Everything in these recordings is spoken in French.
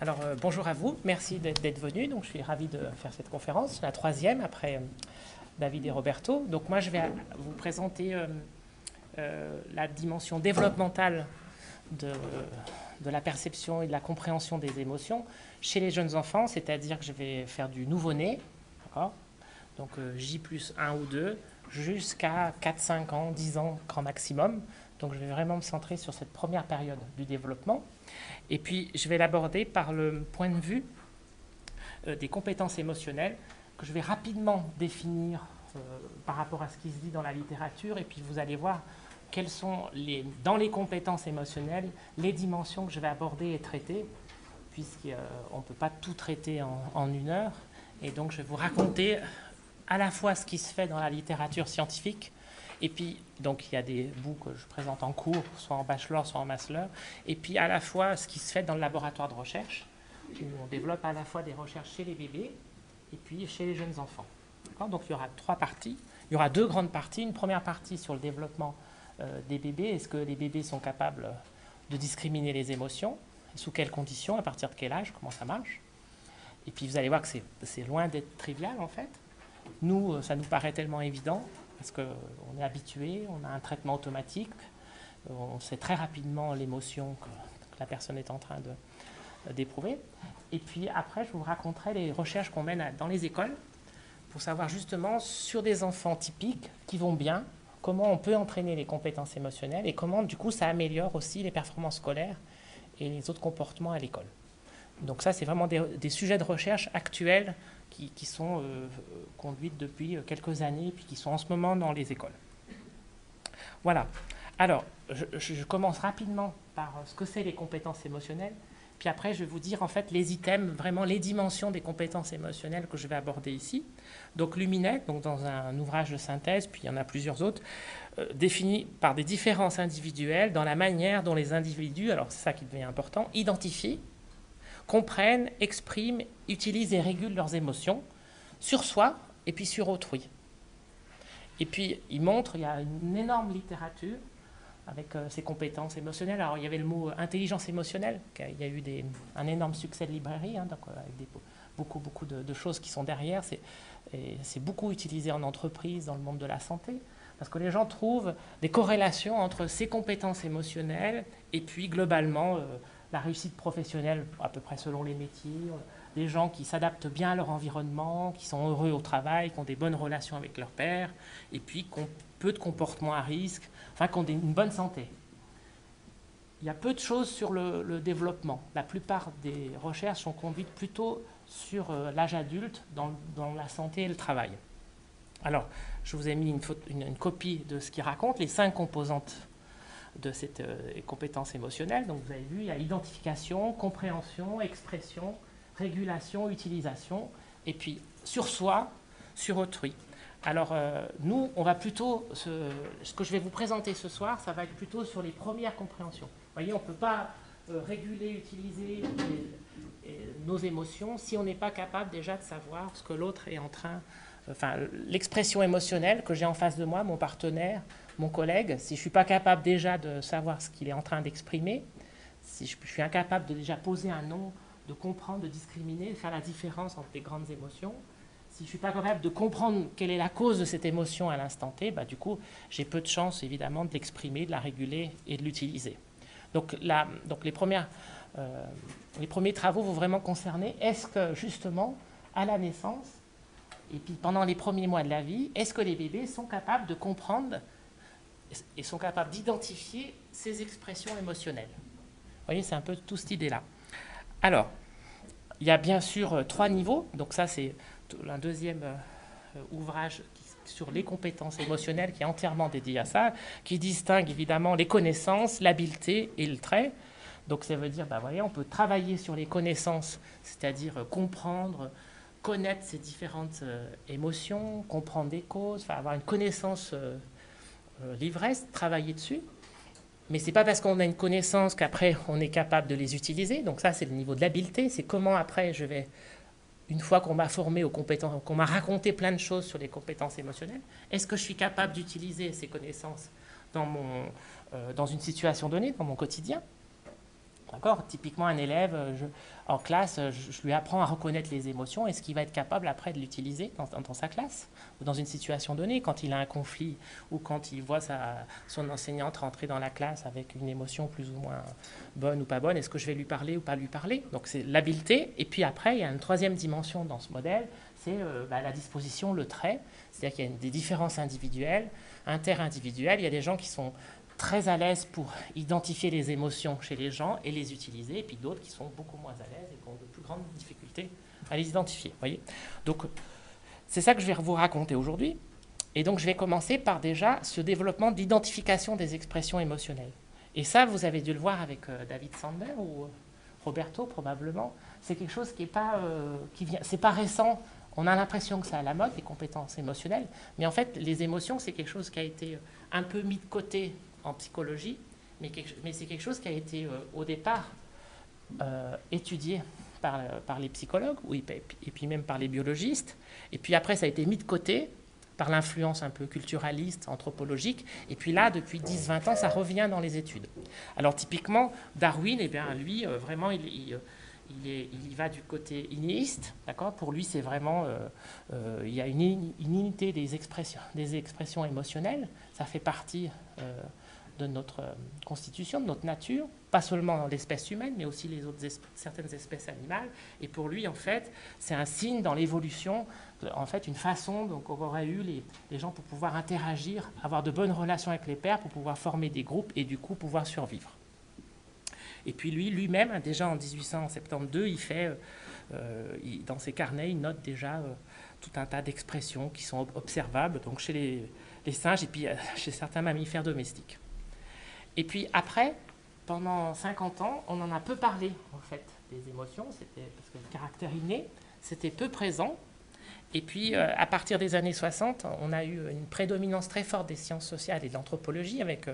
Alors, bonjour à vous, merci d'être venu. Donc, je suis ravi de faire cette conférence, la troisième après David et Roberto. Donc, moi, je vais vous présenter la dimension développementale de la perception et de la compréhension des émotions chez les jeunes enfants, c'est-à-dire que je vais faire du nouveau-né, d'accord? Donc J plus 1 ou 2, jusqu'à 4, 5 ans, 10 ans grand maximum. Donc je vais vraiment me centrer sur cette première période du développement. Et puis je vais l'aborder par le point de vue des compétences émotionnelles que je vais rapidement définir par rapport à ce qui se dit dans la littérature. Et puis vous allez voir quelles sont, dans les compétences émotionnelles, les dimensions que je vais aborder et traiter, puisqu'on ne peut pas tout traiter en une heure. Et donc je vais vous raconter à la fois ce qui se fait dans la littérature scientifique, et puis donc il y a des bouts que je présente en cours, soit en bachelor, soit en master, et puis à la fois ce qui se fait dans le laboratoire de recherche, où on développe à la fois des recherches chez les bébés et puis chez les jeunes enfants. Donc il y aura trois parties, il y aura deux grandes parties. Une première partie sur le développement des bébés, est-ce que les bébés sont capables de discriminer les émotions, sous quelles conditions, à partir de quel âge, comment ça marche. Et puis vous allez voir que c'est loin d'être trivial en fait. Nous, ça nous paraît tellement évident, parce qu'on est habitué, on a un traitement automatique, on sait très rapidement l'émotion que la personne est en train d'éprouver. Et puis après, je vous raconterai les recherches qu'on mène dans les écoles, pour savoir justement sur des enfants typiques qui vont bien, comment on peut entraîner les compétences émotionnelles et comment du coup ça améliore aussi les performances scolaires et les autres comportements à l'école. Donc ça, c'est vraiment des sujets de recherche actuels qui sont conduites depuis quelques années et puis qui sont en ce moment dans les écoles. Voilà. Alors, je commence rapidement par ce que c'est les compétences émotionnelles. Puis après, je vais vous dire en fait les items, vraiment les dimensions des compétences émotionnelles que je vais aborder ici. Donc Luminet, donc dans un ouvrage de synthèse, puis il y en a plusieurs autres, défini par des différences individuelles dans la manière dont les individus, alors c'est ça qui devient important, identifient, comprennent, expriment, utilisent et régulent leurs émotions sur soi et puis sur autrui. Et puis il montre, il y a une énorme littérature avec ces compétences émotionnelles. Alors il y avait le mot intelligence émotionnelle, il y a eu un énorme succès de librairie, donc, avec beaucoup de choses qui sont derrière. C'est beaucoup utilisé en entreprise, dans le monde de la santé, parce que les gens trouvent des corrélations entre ces compétences émotionnelles et puis globalement la réussite professionnelle, à peu près selon les métiers, des gens qui s'adaptent bien à leur environnement, qui sont heureux au travail, qui ont des bonnes relations avec leur père, et puis qui ont peu de comportements à risque, enfin qui ont une bonne santé. Il y a peu de choses sur le développement. La plupart des recherches sont conduites plutôt sur l'âge adulte, dans la santé et le travail. Alors, je vous ai mis une copie de ce qu'il raconte, les 5 composantes de cette compétence émotionnelle. Donc vous avez vu, il y a identification, compréhension, expression, régulation, utilisation, et puis sur soi, sur autrui. Alors nous, on va plutôt, ce que je vais vous présenter ce soir, ça va être plutôt sur les premières compréhensions. Vous voyez, on ne peut pas réguler, utiliser nos émotions si on n'est pas capable déjà de savoir ce que l'autre est en train, enfin l'expression émotionnelle que j'ai en face de moi, mon partenaire, mon collègue, si je ne suis pas capable déjà de savoir ce qu'il est en train d'exprimer, si je suis incapable de déjà poser un nom, de comprendre, de discriminer, de faire la différence entre les grandes émotions, si je ne suis pas capable de comprendre quelle est la cause de cette émotion à l'instant T, bah, du coup, j'ai peu de chance évidemment de l'exprimer, de la réguler et de l'utiliser. Donc les premiers travaux vont vraiment concerner, est-ce que justement, à la naissance, et puis pendant les premiers mois de la vie, est-ce que les bébés sont capables de comprendre et sont capables d'identifier ces expressions émotionnelles. Vous voyez, c'est un peu toute cette idée-là. Alors, il y a bien sûr 3 niveaux. Donc ça, c'est un deuxième ouvrage sur les compétences émotionnelles qui est entièrement dédié à ça, qui distingue évidemment les connaissances, l'habileté et le trait. Donc ça veut dire, bah, voyez, on peut travailler sur les connaissances, c'est-à-dire comprendre, connaître ces différentes émotions, comprendre des causes, enfin, avoir une connaissance l'ivresse, travailler dessus. Mais ce n'est pas parce qu'on a une connaissance qu'après on est capable de les utiliser. Donc ça, c'est le niveau de l'habileté. C'est comment après je vais, une fois qu'on m'a formé aux compétences, qu'on m'a raconté plein de choses sur les compétences émotionnelles, est-ce que je suis capable d'utiliser ces connaissances dans une situation donnée, dans mon quotidien? D'accord? Typiquement, un élève, en classe, je lui apprends à reconnaître les émotions. Est-ce qu'il va être capable après de l'utiliser dans sa classe ou dans une situation donnée, quand il a un conflit ou quand il voit son enseignante rentrer dans la classe avec une émotion plus ou moins bonne ou pas bonne, est-ce que je vais lui parler ou pas lui parler? Donc c'est l'habileté. Et puis après, il y a une troisième dimension dans ce modèle, c'est la disposition, le trait. C'est-à-dire qu'il y a des différences individuelles, inter-individuelles. Il y a des gens qui sont très à l'aise pour identifier les émotions chez les gens et les utiliser, et puis d'autres qui sont beaucoup moins à l'aise et qui ont de plus grandes difficultés à les identifier. Voyez, donc, c'est ça que je vais vous raconter aujourd'hui. Et donc, je vais commencer par déjà ce développement d'identification des expressions émotionnelles. Et ça, vous avez dû le voir avec David Sander ou Roberto, probablement. C'est quelque chose qui est pas, c'est pas récent. On a l'impression que c'est à la mode, les compétences émotionnelles. Mais en fait, les émotions, c'est quelque chose qui a été un peu mis de côté en psychologie, mais c'est quelque chose qui a été au départ étudié par les psychologues, et puis même par les biologistes, et puis après ça a été mis de côté par l'influence un peu culturaliste, anthropologique, et puis là, depuis 10-20 ans, ça revient dans les études. Alors typiquement, Darwin, eh bien, lui, vraiment, il y va du côté inéiste, d'accord? Pour lui, c'est vraiment, il y a une unité des expressions émotionnelles, ça fait partie de notre constitution, de notre nature, pas seulement dans l'espèce humaine, mais aussi certaines espèces animales. Et pour lui, en fait, c'est un signe dans l'évolution, en fait, une façon dont auraient eu les gens pour pouvoir interagir, avoir de bonnes relations avec les pairs, pour pouvoir former des groupes et du coup pouvoir survivre. Et puis lui-même, déjà en 1872, il fait, dans ses carnets, il note déjà tout un tas d'expressions qui sont observables donc chez les singes et puis chez certains mammifères domestiques. Et puis après, pendant 50 ans, on en a peu parlé, en fait, des émotions, parce que le caractère inné, c'était peu présent. Et puis, à partir des années 60, on a eu une prédominance très forte des sciences sociales et de l'anthropologie, avec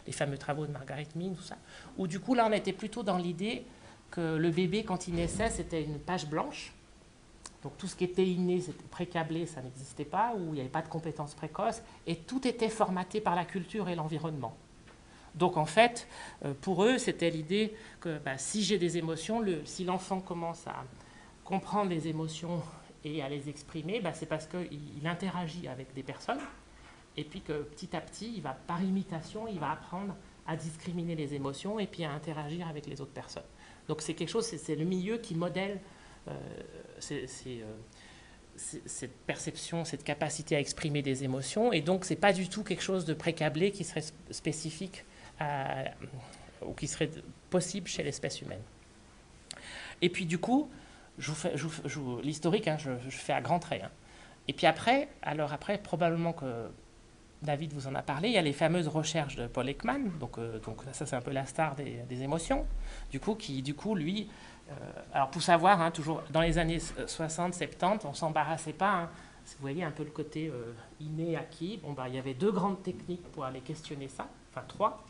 les fameux travaux de Margaret Mead, tout ça, où du coup, là, on était plutôt dans l'idée que le bébé, quand il naissait, c'était une page blanche. Donc tout ce qui était inné, c'était précablé, ça n'existait pas, où il n'y avait pas de compétences précoces, et tout était formaté par la culture et l'environnement. Donc en fait, pour eux, c'était l'idée que si j'ai des émotions, si l'enfant commence à comprendre les émotions et à les exprimer, c'est parce qu'il interagit avec des personnes, et puis que petit à petit, par imitation, il va apprendre à discriminer les émotions et puis à interagir avec les autres personnes. Donc c'est quelque chose, c'est le milieu qui modèle cette perception, cette capacité à exprimer des émotions, et donc c'est pas du tout quelque chose de précablé qui serait spécifique ou qui serait possible chez l'espèce humaine. Et puis du coup, je vous l'historique, je fais à grands traits. Et puis après, probablement que David vous en a parlé, il y a les fameuses recherches de Paul Ekman, donc ça c'est un peu la star des émotions, lui, alors pour savoir, toujours dans les années 60, 70, on ne s'embarrassait pas, vous voyez un peu le côté inné, acquis, il y avait 2 grandes techniques pour aller questionner ça, enfin 3.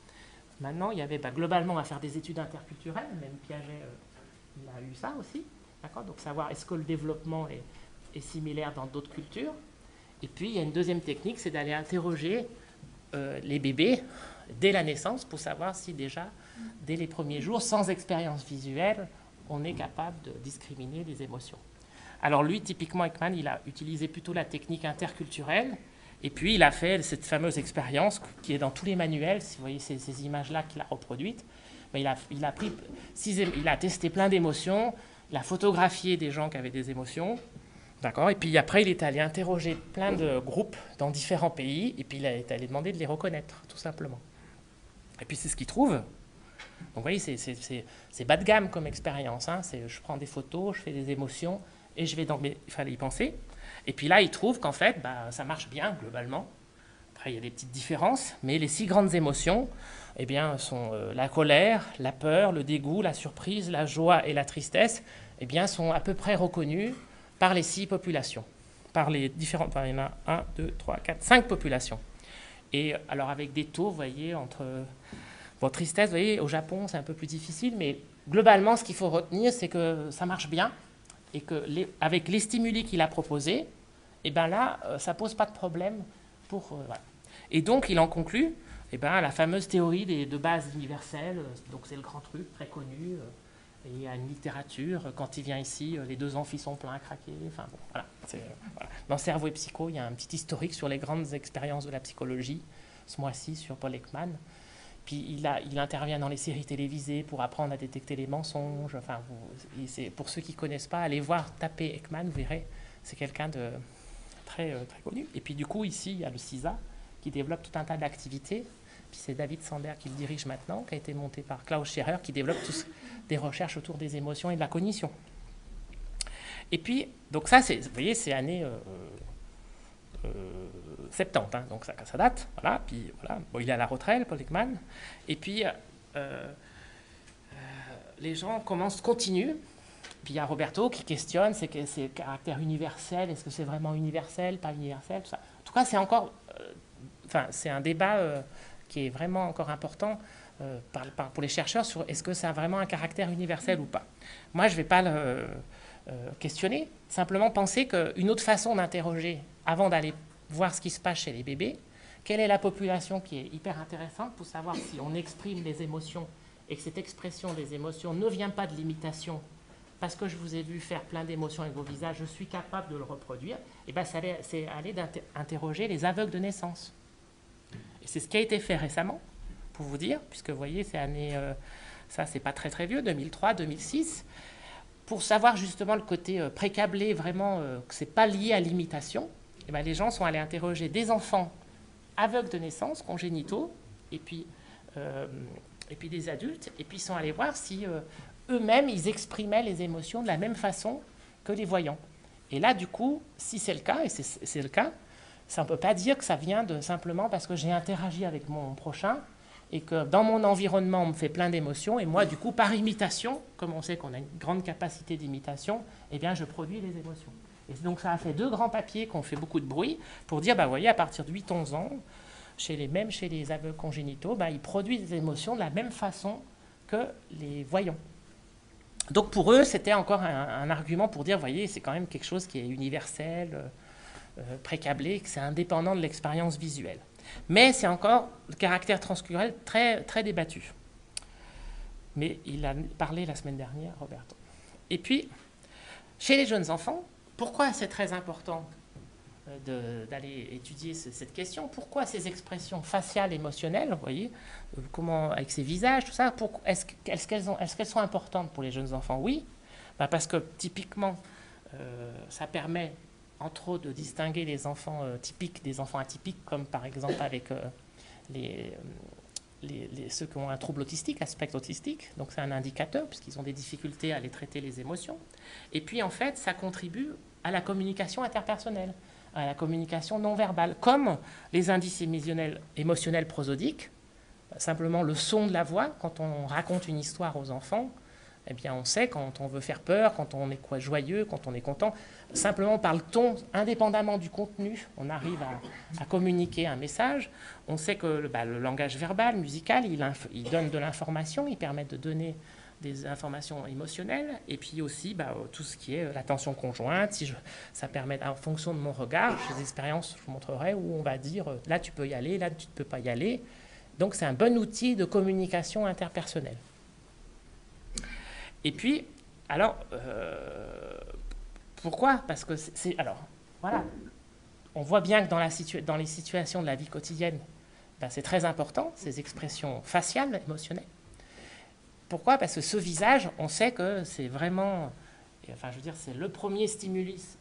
Maintenant, il y avait globalement à faire des études interculturelles, même Piaget il a eu ça aussi, d'accord? Donc savoir est-ce que le développement est similaire dans d'autres cultures. Et puis il y a une deuxième technique, c'est d'aller interroger les bébés dès la naissance pour savoir si déjà, dès les premiers jours, sans expérience visuelle, on est capable de discriminer les émotions. Alors lui, typiquement Ekman, il a utilisé plutôt la technique interculturelle. Et puis, il a fait cette fameuse expérience qui est dans tous les manuels. Si vous voyez ces images-là qu'il a reproduites, il a testé plein d'émotions, il a photographié des gens qui avaient des émotions, d'accord. Et puis après, il est allé interroger plein de groupes dans différents pays, et puis il est allé demander de les reconnaître, tout simplement. Et puis c'est ce qu'il trouve. Donc vous voyez, c'est bas de gamme comme expérience. Je prends des photos, je fais des émotions, et je vais il fallait y penser. Et puis là, il trouve qu'en fait, ça marche bien, globalement. Après, il y a des petites différences, mais les 6 grandes émotions sont la colère, la peur, le dégoût, la surprise, la joie et la tristesse, sont à peu près reconnues par les 6 populations. Par les différentes... il y en a 1, 2, 3, 4, 5 populations. Et alors, avec des taux, vous voyez, entre... tristesse, vous voyez, au Japon, c'est un peu plus difficile, mais globalement, ce qu'il faut retenir, c'est que ça marche bien, et qu'avec les stimuli qu'il a proposés, ça ne pose pas de problème. Voilà. Et donc, il en conclut, Eh ben, la fameuse théorie de base universelle, donc c'est le grand truc très connu. Et il y a une littérature, quand il vient ici, les 2 amphis sont pleins à craquer. Enfin bon, voilà, voilà. Dans Cerveau et Psycho, il y a un petit historique sur les grandes expériences de la psychologie, ce mois-ci sur Paul Ekman. Puis il intervient dans les séries télévisées pour apprendre à détecter les mensonges. Enfin, pour ceux qui ne connaissent pas, allez voir, tapez Ekman, vous verrez, c'est quelqu'un de très, très connu. Et puis du coup, ici, il y a le CISA qui développe tout un tas d'activités. Puis c'est David Sander qui le dirige maintenant, qui a été monté par Klaus Scherer, qui développe des recherches autour des émotions et de la cognition. Et puis, donc ça, vous voyez, c'est année 70, hein, donc ça date. Voilà, puis voilà, bon, il est à la retraite, Paul Ekman. Et puis, les gens continuent. Puis il y a Roberto qui questionne, c'est le caractère universel, est-ce que c'est vraiment universel, pas universel, tout ça. En tout cas, c'est encore, c'est un débat qui est vraiment encore important pour les chercheurs sur est-ce que ça a vraiment un caractère universel ou pas. Moi, je ne vais pas le questionner, simplement penser qu'une autre façon d'interroger, avant d'aller voir ce qui se passe chez les bébés, quelle est la population qui est hyper intéressante pour savoir si on exprime les émotions et que cette expression des émotions ne vient pas de l'imitation, parce que je vous ai vu faire plein d'émotions avec vos visages, je suis capable de le reproduire, et ben c'est aller d'interroger les aveugles de naissance. Et c'est ce qui a été fait récemment, pour vous dire, puisque vous voyez, c'est année, ça c'est pas très très vieux, 2003, 2006, pour savoir justement le côté précablé, vraiment, que c'est pas lié à l'imitation, et ben les gens sont allés interroger des enfants aveugles de naissance, congénitaux, et puis des adultes, et puis ils sont allés voir si eux-mêmes, ils exprimaient les émotions de la même façon que les voyants. Et là, du coup, si c'est le cas, et c'est le cas, ça ne peut pas dire que ça vient simplement parce que j'ai interagi avec mon prochain et que dans mon environnement, on me fait plein d'émotions et moi, du coup, par imitation, comme on sait qu'on a une grande capacité d'imitation, eh bien, je produis les émotions. Et donc, ça a fait 2 grands papiers qui ont fait beaucoup de bruit pour dire, bah, vous voyez, à partir de 8-11 ans, même chez les aveugles congénitaux, bah, ils produisent des émotions de la même façon que les voyants. Donc, pour eux, c'était encore un argument pour dire, vous voyez, c'est quand même quelque chose qui est universel, précablé, que c'est indépendant de l'expérience visuelle. Mais c'est encore le caractère transculturel très, très débattu. Mais il a parlé la semaine dernière, Roberto. Et puis, chez les jeunes enfants, pourquoi c'est très important d'aller étudier cette question? Pourquoi ces expressions faciales, émotionnelles, vous voyez, comment, avec ces visages, tout ça, est-ce qu'elles sont importantes pour les jeunes enfants? Oui, parce que typiquement, ça permet entre autres de distinguer les enfants typiques des enfants atypiques, comme par exemple avec ceux qui ont un trouble autistique, un spectre autistique. Donc c'est un indicateur, puisqu'ils ont des difficultés à aller traiter les émotions. Et puis en fait, ça contribue à la communication interpersonnelle, à la communication non verbale, comme les indices émotionnels prosodiques, simplement le son de la voix. Quand on raconte une histoire aux enfants, eh bien on sait quand on veut faire peur, quand on est joyeux, quand on est content. Simplement par le ton, indépendamment du contenu, on arrive à communiquer un message. On sait que le langage verbal, musical, il donne de l'information, il permet de donner des informations émotionnelles, et puis aussi tout ce qui est l'attention conjointe. Ça permet, en fonction de mon regard, j'ai des expériences, je vous montrerai, où on va dire là tu peux y aller, là tu ne peux pas y aller. Donc c'est un bon outil de communication interpersonnelle. Et puis, alors, pourquoi? Parce que alors, voilà, on voit bien que dans les situations de la vie quotidienne, c'est très important, ces expressions faciales, émotionnelles. Pourquoi? Parce que ce visage, on sait que c'est vraiment, enfin, je veux dire, c'est le premier stimulus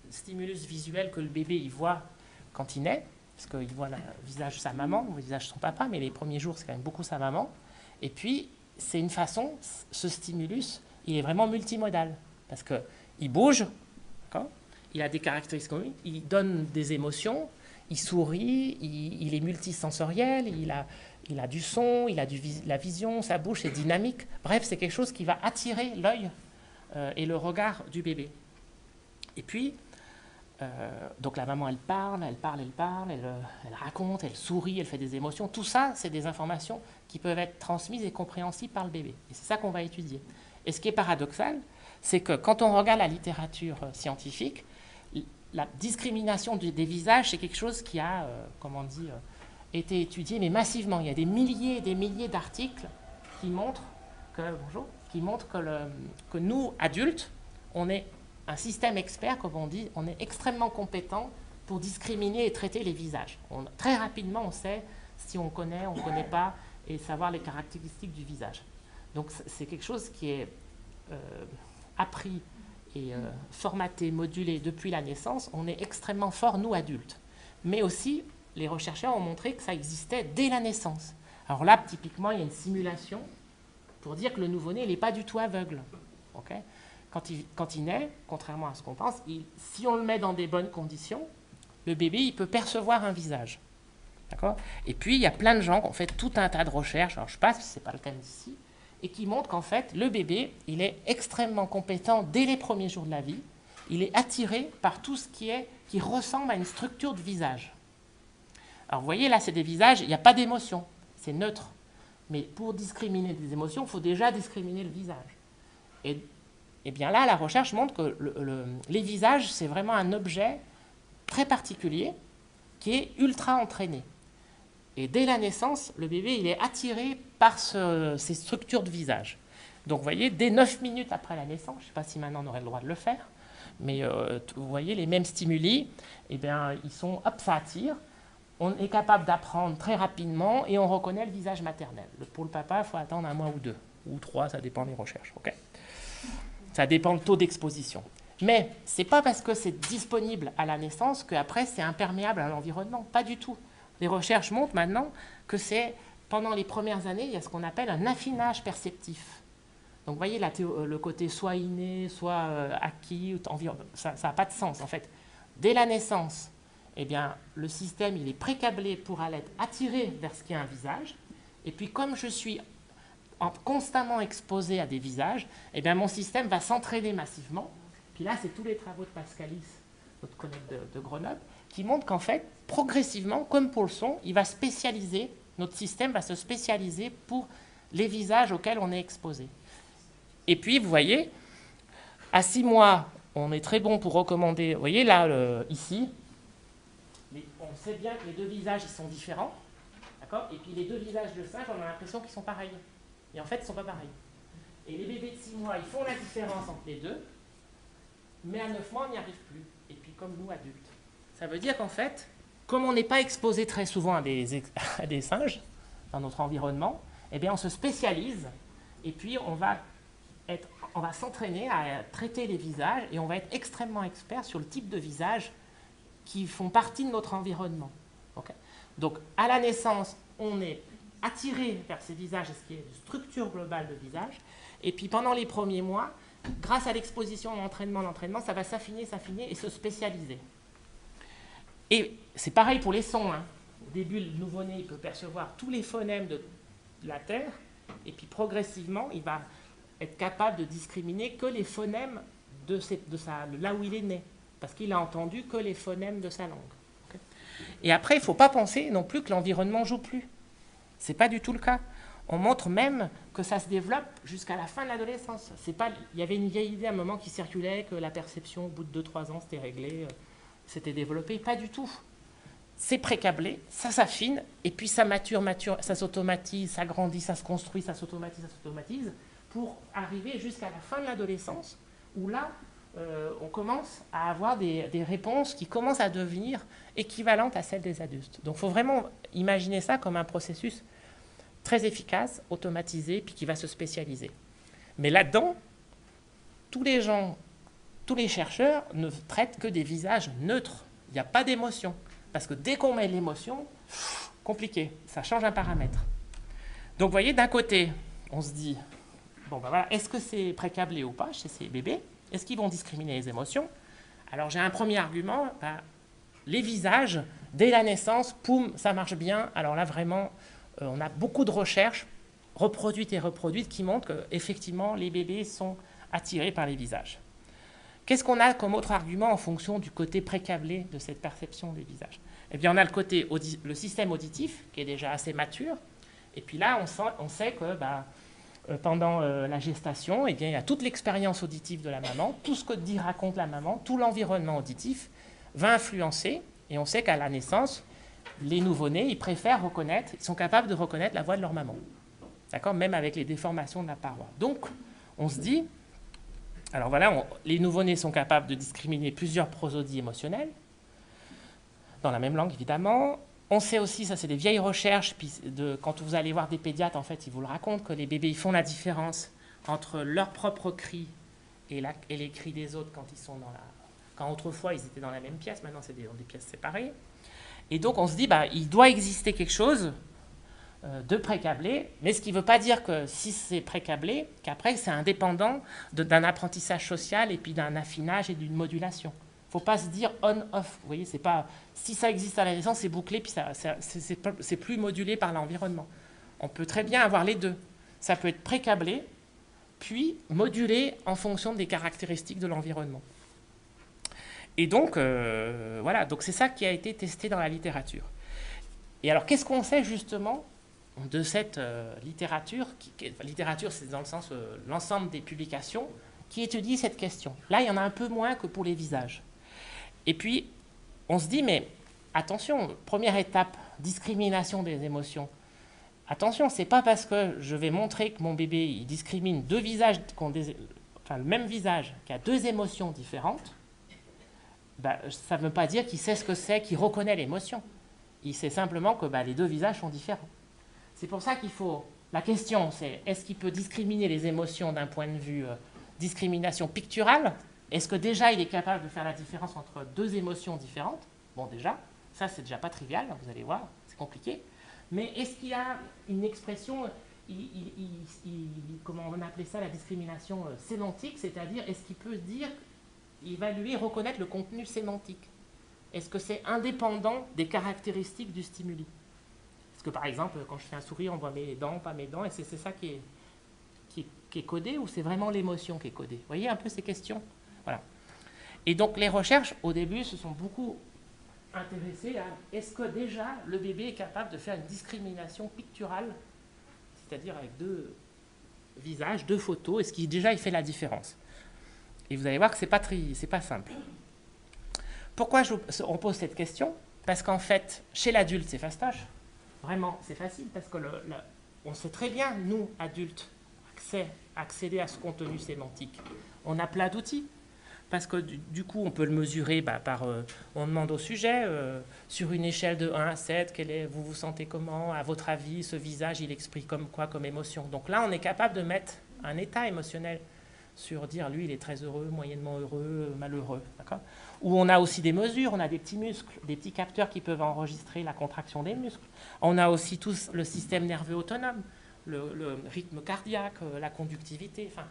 visuel que le bébé il voit quand il naît, parce qu'il voit le visage de sa maman, le visage de son papa, mais les premiers jours, c'est quand même beaucoup sa maman. Et puis, c'est une façon, ce stimulus, il est vraiment multimodal, parce qu'il bouge, il a des caractéristiques, il donne des émotions, il sourit, il est multisensoriel, il a du son, il a la vision, sa bouche est dynamique. Bref, c'est quelque chose qui va attirer l'œil et le regard du bébé. Et puis, donc la maman, elle parle, elle raconte, elle sourit, elle fait des émotions. Tout ça, c'est des informations qui peuvent être transmises et compréhensibles par le bébé. Et c'est ça qu'on va étudier. Et ce qui est paradoxal, c'est que quand on regarde la littérature scientifique, la discrimination des visages, c'est quelque chose qui a, été étudié, mais massivement. Il y a des milliers et des milliers d'articles qui montrent que nous, adultes, on est un système expert, comme on dit, on est extrêmement compétent pour discriminer et traiter les visages. Très rapidement, on sait si on connaît, on ne connaît pas, et savoir les caractéristiques du visage. Donc c'est quelque chose qui est appris et formaté, modulé depuis la naissance. On est extrêmement fort, nous, adultes. Mais aussi, les chercheurs ont montré que ça existait dès la naissance. Alors là, typiquement, il y a une simulation pour dire que le nouveau-né, il n'est pas du tout aveugle. Okay, quand il naît, contrairement à ce qu'on pense, si on le met dans des bonnes conditions, le bébé, il peut percevoir un visage. D'accord ? Et puis, il y a plein de gens qui ont fait tout un tas de recherches, alors je passe, ce n'est pas le thème d'ici, et qui montrent qu'en fait, le bébé, il est extrêmement compétent dès les premiers jours de la vie. Il est attiré par tout ce qui ressemble à une structure de visage. Alors, vous voyez, là, c'est des visages, il n'y a pas d'émotion, c'est neutre. Mais pour discriminer des émotions, il faut déjà discriminer le visage. Et bien là, la recherche montre que les visages, c'est vraiment un objet très particulier qui est ultra entraîné. Et dès la naissance, le bébé, il est attiré par ces structures de visage. Donc, vous voyez, dès 9 minutes après la naissance, je ne sais pas si maintenant on aurait le droit de le faire, mais vous voyez, les mêmes stimuli, eh bien, ils sont, hop, ça attire. On est capable d'apprendre très rapidement et on reconnaît le visage maternel. Pour le papa, il faut attendre 1 mois ou 2, ou 3, ça dépend des recherches. Okay, ça dépend du taux d'exposition. Mais ce n'est pas parce que c'est disponible à la naissance qu'après c'est imperméable à l'environnement. Pas du tout. Les recherches montrent maintenant que c'est pendant les premières années, il y a ce qu'on appelle un affinage perceptif. Donc vous voyez, le côté soit inné, soit acquis, ça n'a pas de sens en fait. Dès la naissance, eh bien, le système il est précablé pour aller être attiré vers ce qui est un visage. Et puis comme je suis constamment exposé à des visages, eh bien, mon système va s'entraîner massivement. Puis là, c'est tous les travaux de Pascalis, notre collègue de Grenoble, qui montrent qu'en fait, progressivement, comme pour le son, il va spécialiser, notre système va se spécialiser pour les visages auxquels on est exposé. Et puis, vous voyez, à 6 mois, on est très bon pour recommander, vous voyez là, ici, on sait bien que les deux visages, ils sont différents, d'accord ? Et puis les deux visages de singe, on a l'impression qu'ils sont pareils. Et en fait, ils ne sont pas pareils. Et les bébés de 6 mois, ils font la différence entre les deux, mais à 9 mois, on n'y arrive plus. Et puis comme nous, adultes. Ça veut dire qu'en fait, comme on n'est pas exposé très souvent à des singes dans notre environnement, eh bien, on se spécialise et puis on va s'entraîner à traiter les visages et on va être extrêmement expert sur le type de visage qui font partie de notre environnement. Okay. Donc, à la naissance, on est attiré vers ces visages et ce qui est une structure globale de visage. Et puis, pendant les premiers mois, grâce à l'exposition, l'entraînement, ça va s'affiner et se spécialiser. Et c'est pareil pour les sons. Hein. Au début, le nouveau-né il peut percevoir tous les phonèmes de la Terre, et puis progressivement, il va être capable de discriminer que les phonèmes là où il est né, parce qu'il a entendu que les phonèmes de sa langue. Okay. Et après, il ne faut pas penser non plus que l'environnement ne joue plus. Ce n'est pas du tout le cas. On montre même que ça se développe jusqu'à la fin de l'adolescence. Il y avait une vieille idée à un moment qui circulait que la perception, au bout de 2-3 ans, c'était réglé, c'était développé. Pas du tout. C'est précablé, ça s'affine, et puis ça mature, ça s'automatise, ça grandit, ça se construit, ça s'automatise, pour arriver jusqu'à la fin de l'adolescence, où là, on commence à avoir des réponses qui commencent à devenir équivalentes à celles des adultes. Donc il faut vraiment imaginer ça comme un processus très efficace, automatisé, puis qui va se spécialiser. Mais là-dedans, tous les chercheurs ne traitent que des visages neutres. Il n'y a pas d'émotion. Parce que dès qu'on met l'émotion, compliqué, ça change un paramètre. Donc vous voyez, d'un côté, on se dit, bon ben voilà, est-ce que c'est précablé ou pas chez ces bébés? Est-ce qu'ils vont discriminer les émotions? Alors j'ai un premier argument, les visages, dès la naissance, poum, ça marche bien. Alors là vraiment, on a beaucoup de recherches reproduites et reproduites qui montrent qu'effectivement les bébés sont attirés par les visages. Qu'est-ce qu'on a comme autre argument en fonction du côté précablé de cette perception des visages? Eh bien, on a le système auditif qui est déjà assez mature. Et puis là, on sait que pendant la gestation, eh bien, il y a toute l'expérience auditive de la maman, tout ce que raconte la maman, tout l'environnement auditif va influencer. Et on sait qu'à la naissance, les nouveau-nés, ils préfèrent reconnaître, ils sont capables de reconnaître la voix de leur maman. D'accord? Même avec les déformations de la paroi. Donc, on se dit, alors voilà, les nouveau-nés sont capables de discriminer plusieurs prosodies émotionnelles, dans la même langue évidemment. On sait aussi, ça c'est des vieilles recherches, puis quand vous allez voir des pédiatres, en fait, ils vous le racontent, que les bébés ils font la différence entre leur propre cri et les cris des autres quand ils sont dans la... Quand autrefois ils étaient dans la même pièce, maintenant c'est dans des pièces séparées. Et donc on se dit, il doit exister quelque chose de précablé, mais ce qui ne veut pas dire que si c'est précablé, qu'après c'est indépendant d'un apprentissage social et puis d'un affinage et d'une modulation. Il ne faut pas se dire on-off. Vous voyez, c'est pas, si ça existe à la naissance, c'est bouclé, puis c'est plus modulé par l'environnement. On peut très bien avoir les deux. Ça peut être précablé, puis modulé en fonction des caractéristiques de l'environnement. Et donc, voilà, donc c'est ça qui a été testé dans la littérature. Et alors, qu'est-ce qu'on sait justement de cette littérature littérature, c'est dans le sens l'ensemble des publications qui étudient cette question. Là, il y en a un peu moins que pour les visages. Et puis, on se dit, mais attention, première étape, discrimination des émotions. Attention, c'est pas parce que je vais montrer que mon bébé il discrimine deux visages, enfin le même visage, qui a deux émotions différentes, ça ne veut pas dire qu'il sait ce que c'est, qu'il reconnaît l'émotion. Il sait simplement que les deux visages sont différents. C'est pour ça qu'il faut... La question, c'est est-ce qu'il peut discriminer les émotions d'un point de vue discrimination picturale? Est-ce que déjà il est capable de faire la différence entre deux émotions différentes? Bon, déjà, ça c'est déjà pas trivial, vous allez voir, c'est compliqué. Mais est-ce qu'il y a une expression, comment on appelait ça, la discrimination sémantique, c'est-à-dire est-ce qu'il peut dire, évaluer, reconnaître le contenu sémantique? Est-ce que c'est indépendant des caractéristiques du stimuli? Parce que par exemple, quand je fais un sourire, on voit mes dents, pas mes dents, et c'est ça qui est codé, ou c'est vraiment l'émotion qui est codée? Vous voyez un peu ces questions? Voilà. Et donc les recherches, au début, se sont beaucoup intéressées à est-ce que déjà le bébé est capable de faire une discrimination picturale, c'est-à-dire avec deux visages, deux photos, est-ce qu'il déjà il fait la différence? Et vous allez voir que c'est pas simple. Pourquoi on pose cette question? Parce qu'en fait, chez l'adulte, c'est fastoche. Vraiment, c'est facile, parce que on sait très bien, nous, adultes, accéder à ce contenu sémantique. On a plein d'outils, parce que du coup, on peut le mesurer on demande au sujet, sur une échelle de 1 à 7, vous vous sentez comment? À votre avis, ce visage, il exprime quoi comme émotion? Donc là, on est capable de mettre un état émotionnel sur dire, lui, il est très heureux, moyennement heureux, malheureux. Ou on a aussi des mesures, on a des petits muscles, des petits capteurs qui peuvent enregistrer la contraction des muscles. On a aussi tout le système nerveux autonome, le rythme cardiaque, la conductivité. Enfin,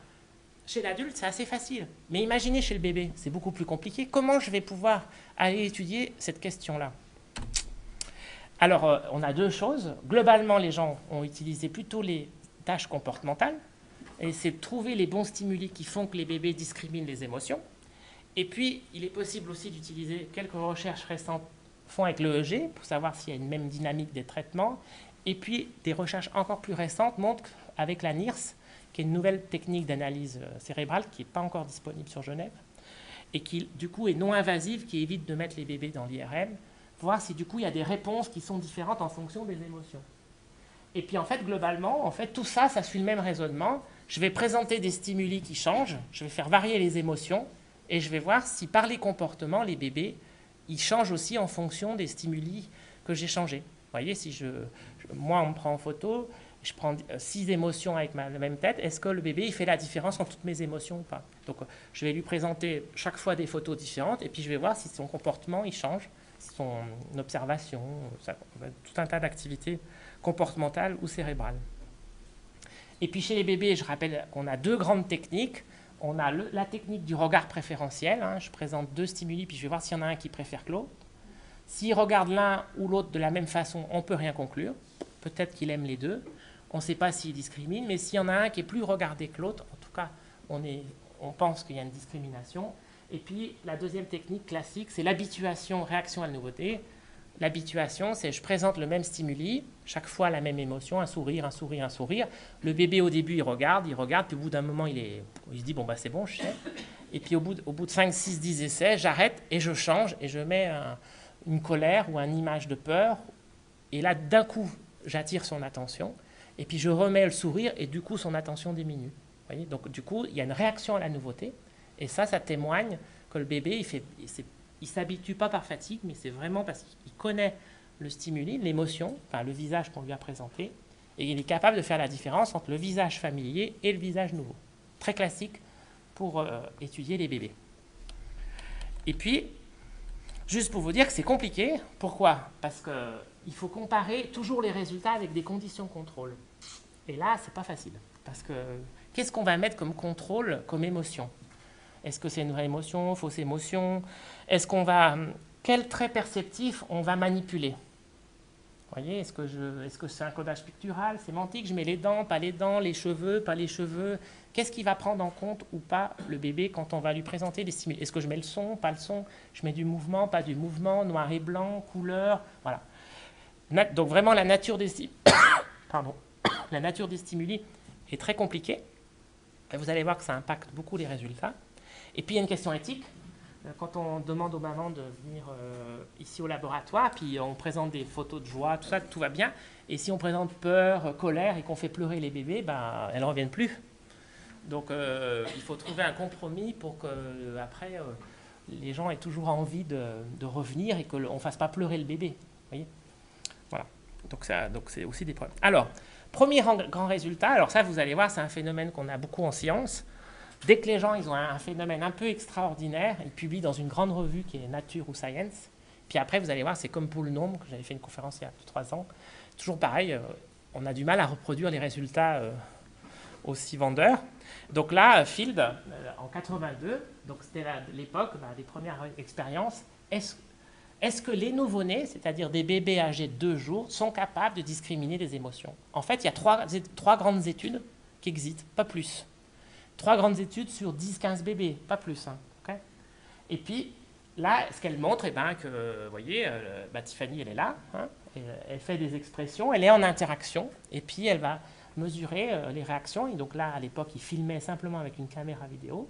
chez l'adulte, c'est assez facile. Mais imaginez chez le bébé, c'est beaucoup plus compliqué. Comment je vais pouvoir aller étudier cette question-là? Alors, on a deux choses. Globalement, les gens ont utilisé plutôt les tâches comportementales. Et c'est de trouver les bons stimuli qui font que les bébés discriminent les émotions. Et puis, il est possible aussi d'utiliser, quelques recherches récentes font avec l'EEG, pour savoir s'il y a une même dynamique des traitements. Et puis, des recherches encore plus récentes montrent avec la NIRS, qui est une nouvelle technique d'analyse cérébrale qui n'est pas encore disponible sur Genève, et qui, du coup, est non invasive, qui évite de mettre les bébés dans l'IRM, voir si, du coup, il y a des réponses qui sont différentes en fonction des émotions. Et puis, en fait, globalement, tout ça, ça suit le même raisonnement. Je vais présenter des stimuli qui changent, je vais faire varier les émotions, et je vais voir si par les comportements, les bébés, ils changent aussi en fonction des stimuli que j'ai changés. Vous voyez, si moi, on me prend en photo, je prends 6 émotions avec la même tête, est-ce que le bébé, il fait la différence entre toutes mes émotions ou pas? Donc, je vais lui présenter chaque fois des photos différentes, et puis je vais voir si son comportement, il change, son observation, tout un tas d'activités comportementales ou cérébrales. Et puis chez les bébés, je rappelle qu'on a deux grandes techniques. On a la technique du regard préférentiel. Je présente deux stimuli, puis je vais voir s'il y en a un qui préfère que l'autre. S'il regarde l'un ou l'autre de la même façon, on ne peut rien conclure. Peut-être qu'il aime les deux. On ne sait pas s'il discrimine, mais s'il y en a un qui est plus regardé que l'autre, en tout cas, on pense qu'il y a une discrimination. Et puis la deuxième technique classique, c'est l'habituation, réaction à la nouveauté. L'habituation, c'est je présente le même stimuli, chaque fois la même émotion, un sourire, un sourire, un sourire. Le bébé, au début, il regarde, puis au bout d'un moment, il se dit, bon, c'est bon, je sais. Et puis au bout de 5, 6, 10 essais, j'arrête et je change et je mets une colère ou une image de peur. Et là, d'un coup, j'attire son attention. Et puis, je remets le sourire et du coup, son attention diminue. Vous voyez, donc, du coup, il y a une réaction à la nouveauté. Et ça témoigne que le bébé, il s'habitue pas par fatigue, mais c'est vraiment parce qu'il connaît le stimuli, l'émotion, enfin le visage qu'on lui a présenté, et il est capable de faire la différence entre le visage familier et le visage nouveau. Très classique pour étudier les bébés. Et puis, juste pour vous dire que c'est compliqué. Pourquoi? Parce qu'il faut comparer toujours les résultats avec des conditions contrôle. Et là, c'est pas facile. Parce que qu'est-ce qu'on va mettre comme contrôle, comme émotion? Est-ce que c'est une vraie émotion, fausse émotion? Quel trait perceptif on va manipuler? Vous voyez, est-ce que c'est un codage pictural, sémantique? Je mets les dents, pas les cheveux, pas les cheveux. Qu'est-ce qui va prendre en compte ou pas le bébé quand on va lui présenter des stimuli? Est-ce que je mets le son, pas le son? Je mets du mouvement, pas du mouvement, noir et blanc, couleur, voilà. Donc vraiment la nature des la nature des stimuli est très compliquée. Et vous allez voir que ça impacte beaucoup les résultats. Et puis il y a une question éthique. Quand on demande aux mamans de venir ici au laboratoire, puis on présente des photos de joie, tout ça, tout va bien. Et si on présente peur, colère et qu'on fait pleurer les bébés, ben, elles ne reviennent plus. Donc il faut trouver un compromis pour que après les gens aient toujours envie de revenir et qu'on ne fasse pas pleurer le bébé. Vous voyez, voilà. Donc c'est aussi des problèmes. Alors, premier grand résultat, alors ça vous allez voir, c'est un phénomène qu'on a beaucoup en sciences. Dès que les gens ils ont un phénomène un peu extraordinaire, ils publient dans une grande revue qui est Nature ou Science. Puis après, vous allez voir, c'est comme pour le nombre, que j'avais fait une conférence il y a 3 ans. Toujours pareil, on a du mal à reproduire les résultats aussi vendeurs. Donc là, Field, en 82, donc c'était l'époque des premières expériences, est-ce que les nouveau-nés, c'est-à-dire des bébés âgés de 2 jours, sont capables de discriminer des émotions? En fait, il y a trois grandes études qui existent, pas plus. 3 grandes études sur 10-15 bébés, pas plus. Hein, okay. Et puis, là, ce qu'elle montre, que, vous voyez, Tiffany, elle est là, hein, elle fait des expressions, elle est en interaction, et puis elle va mesurer les réactions. Et donc là, à l'époque, ils filmaient simplement avec une caméra vidéo,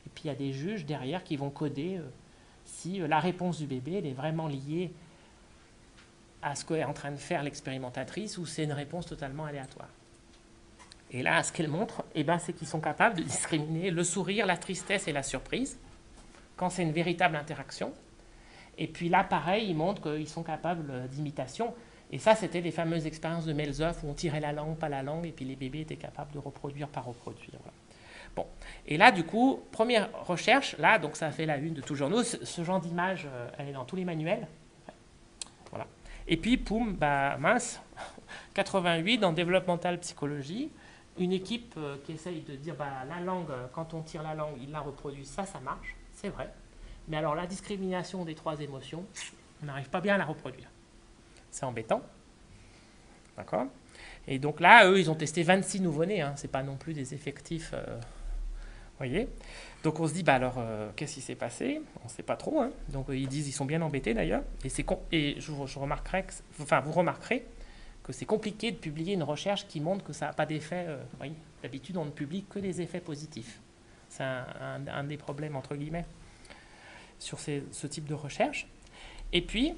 et puis il y a des juges derrière qui vont coder si la réponse du bébé elle est vraiment liée à ce qu'est en train de faire l'expérimentatrice, ou c'est une réponse totalement aléatoire. Et là, ce qu'elle montre, c'est qu'ils sont capables de discriminer le sourire, la tristesse et la surprise, quand c'est une véritable interaction. Et puis là, pareil, ils montrent qu'ils sont capables d'imitation. Et ça, c'était les fameuses expériences de Melzoff, où on tirait la langue, pas la langue, et puis les bébés étaient capables de reproduire par reproduire. Voilà. Bon. Et là, du coup, première recherche, là, donc ça a fait la une de tous les journaux. Ce genre d'image, elle est dans tous les manuels. Voilà. Et puis, poum, mince, 88 dans Developmental Psychology, une équipe qui essaye de dire la langue, quand on tire la langue, il la reproduit, ça marche, c'est vrai. Mais alors la discrimination des 3 émotions, on n'arrive pas bien à la reproduire. C'est embêtant. D'accord? Et donc là, eux, ils ont testé 26 nouveau-nés, hein, c'est pas non plus des effectifs. Voyez? Donc on se dit, qu'est-ce qui s'est passé? On ne sait pas trop. Hein. Donc ils disent, ils sont bien embêtés d'ailleurs. Et vous remarquerez que c'est compliqué de publier une recherche qui montre que ça n'a pas d'effet. Oui, d'habitude, on ne publie que les effets positifs. C'est un des problèmes, entre guillemets, sur ce type de recherche. Et puis,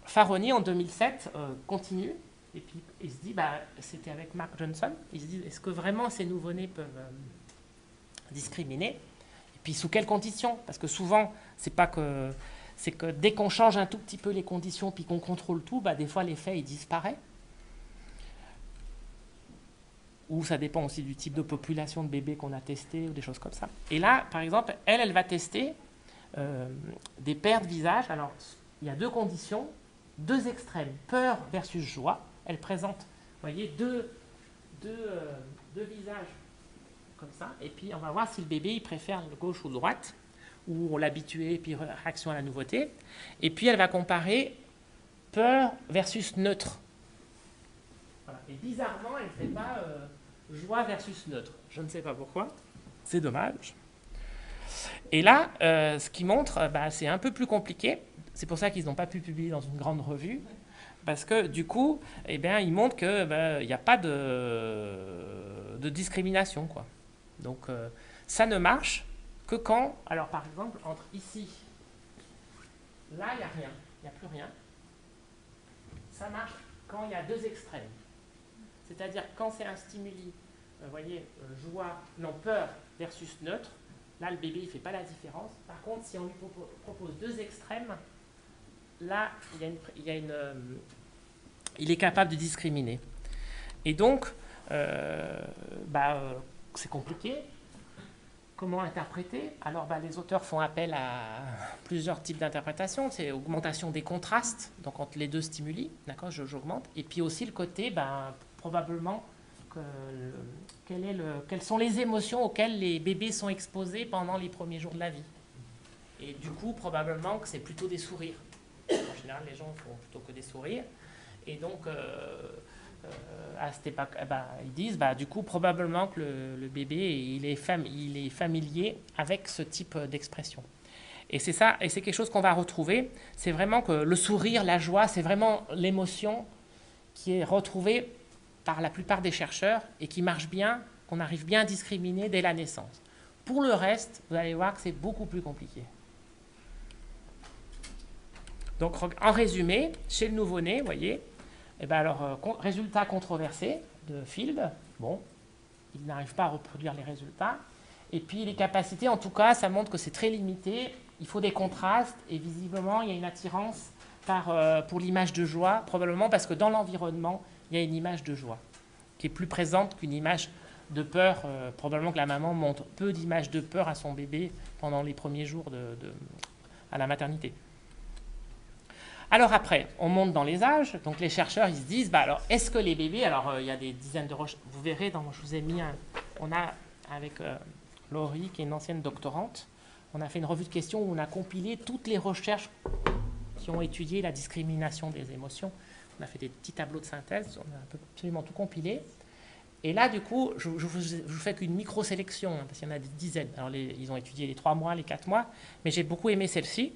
Faroni, en 2007, continue. Et puis, il se dit, c'était avec Mark Johnson, il se dit, est-ce que vraiment ces nouveau-nés peuvent discriminer? Et puis, sous quelles conditions? Parce que souvent, c'est que dès qu'on change un tout petit peu les conditions, puis qu'on contrôle tout, des fois, l'effet, il disparaît. Ou ça dépend aussi du type de population de bébés qu'on a testé, ou des choses comme ça. Et là, par exemple, elle va tester des paires de visages. Alors, il y a 2 conditions, 2 extrêmes, peur versus joie. Elle présente, vous voyez, deux visages comme ça. Et puis, on va voir si le bébé, il préfère gauche ou droite, ou on l'habitué, puis réaction à la nouveauté. Et puis, elle va comparer peur versus neutre. Voilà. Et bizarrement, elle ne fait pas joie versus neutre. Je ne sais pas pourquoi. C'est dommage. Et là, ce qui montre, c'est un peu plus compliqué. C'est pour ça qu'ils n'ont pas pu publier dans une grande revue. Parce que du coup, ils montrent qu'il n'y a pas de discrimination, quoi. Donc, ça ne marche que quand, alors par exemple, entre ici, là, il n'y a rien. il n'y a plus rien. Ça marche quand il y a deux extrêmes. C'est-à-dire quand c'est un stimuli, vous voyez, joie, non, peur versus neutre, là le bébé il ne fait pas la différence. Par contre, si on lui propose deux extrêmes, là il est capable de discriminer. Et donc, c'est compliqué. Comment interpréter? Alors, les auteurs font appel à plusieurs types d'interprétations. C'est augmentation des contrastes, donc entre les deux stimuli, d'accord, j'augmente. Et puis aussi le côté, probablement, quelles sont les émotions auxquelles les bébés sont exposés pendant les premiers jours de la vie. Et du coup, probablement que c'est plutôt des sourires. En général, les gens font plutôt que des sourires. Et donc, à cette époque, ils disent, du coup, probablement que le bébé, il est familier avec ce type d'expression. Et c'est ça, et c'est quelque chose qu'on va retrouver. C'est vraiment que le sourire, la joie, c'est vraiment l'émotion qui est retrouvée par la plupart des chercheurs et qui marche bien, qu'on arrive bien à discriminer dès la naissance. Pour le reste, vous allez voir que c'est beaucoup plus compliqué. Donc, en résumé, chez le nouveau-né, vous voyez, résultat controversé de Field, bon, il n'arrive pas à reproduire les résultats. Et puis les capacités, en tout cas, ça montre que c'est très limité. Il faut des contrastes et visiblement, il y a une attirance pour l'image de joie, probablement parce que dans l'environnement, il y a une image de joie qui est plus présente qu'une image de peur. Probablement que la maman montre peu d'images de peur à son bébé pendant les premiers jours à la maternité. Alors après, on monte dans les âges, donc les chercheurs, ils se disent, alors est-ce que les bébés, alors il y a des dizaines de recherches, vous verrez, je vous ai mis on a, avec Laurie, qui est une ancienne doctorante, on a fait une revue de questions où on a compilé toutes les recherches qui ont étudié la discrimination des émotions. On a fait des petits tableaux de synthèse, on a absolument tout compilé. Et là, du coup, je vous fais qu'une micro-sélection, parce qu'il y en a des dizaines. Alors ils ont étudié les 3 mois, les 4 mois, mais j'ai beaucoup aimé celle-ci.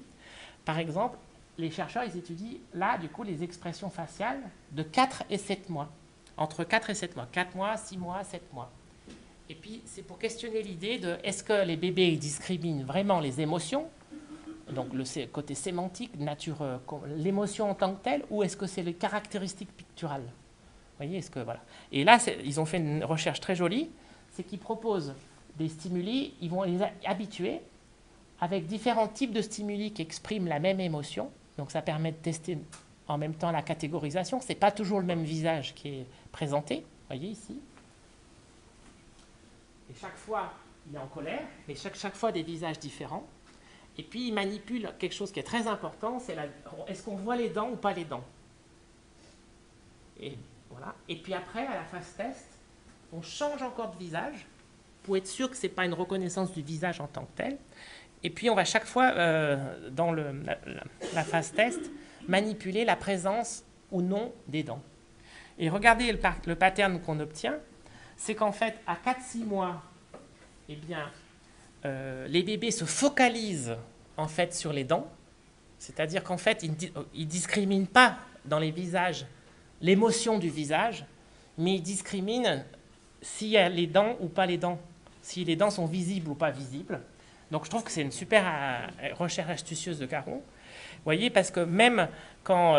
Par exemple, les chercheurs, ils étudient là, du coup, les expressions faciales de 4 et 7 mois. Entre 4 et 7 mois. 4 mois, 6 mois, 7 mois. Et puis, c'est pour questionner l'idée de est-ce que les bébés discriminent vraiment les émotions, donc le côté sémantique, l'émotion en tant que telle, ou est-ce que c'est les caractéristiques picturales? Vous voyez, est-ce que, voilà. Et là, ils ont fait une recherche très jolie, c'est qu'ils proposent des stimuli, ils vont les habituer avec différents types de stimuli qui expriment la même émotion. Donc ça permet de tester en même temps la catégorisation. Ce n'est pas toujours le même visage qui est présenté. Vous voyez ici. Et chaque fois, il est en colère, mais chaque fois des visages différents. Et puis il manipule quelque chose qui est très important, c'est est-ce qu'on voit les dents ou pas les dents. Et voilà. Et puis après, à la phase test, on change encore de visage pour être sûr que ce n'est pas une reconnaissance du visage en tant que tel. Et puis, on va chaque fois, dans la phase test, manipuler la présence ou non des dents. Et regardez le pattern qu'on obtient, c'est qu'en fait, à 4-6 mois, eh bien, les bébés se focalisent en fait sur les dents, c'est-à-dire qu'en fait, ils ne discriminent pas dans les visages l'émotion du visage, mais ils discriminent s'il y a les dents ou pas les dents, si les dents sont visibles ou pas visibles. Donc je trouve que c'est une super recherche astucieuse de Caron. Vous voyez, parce que même quand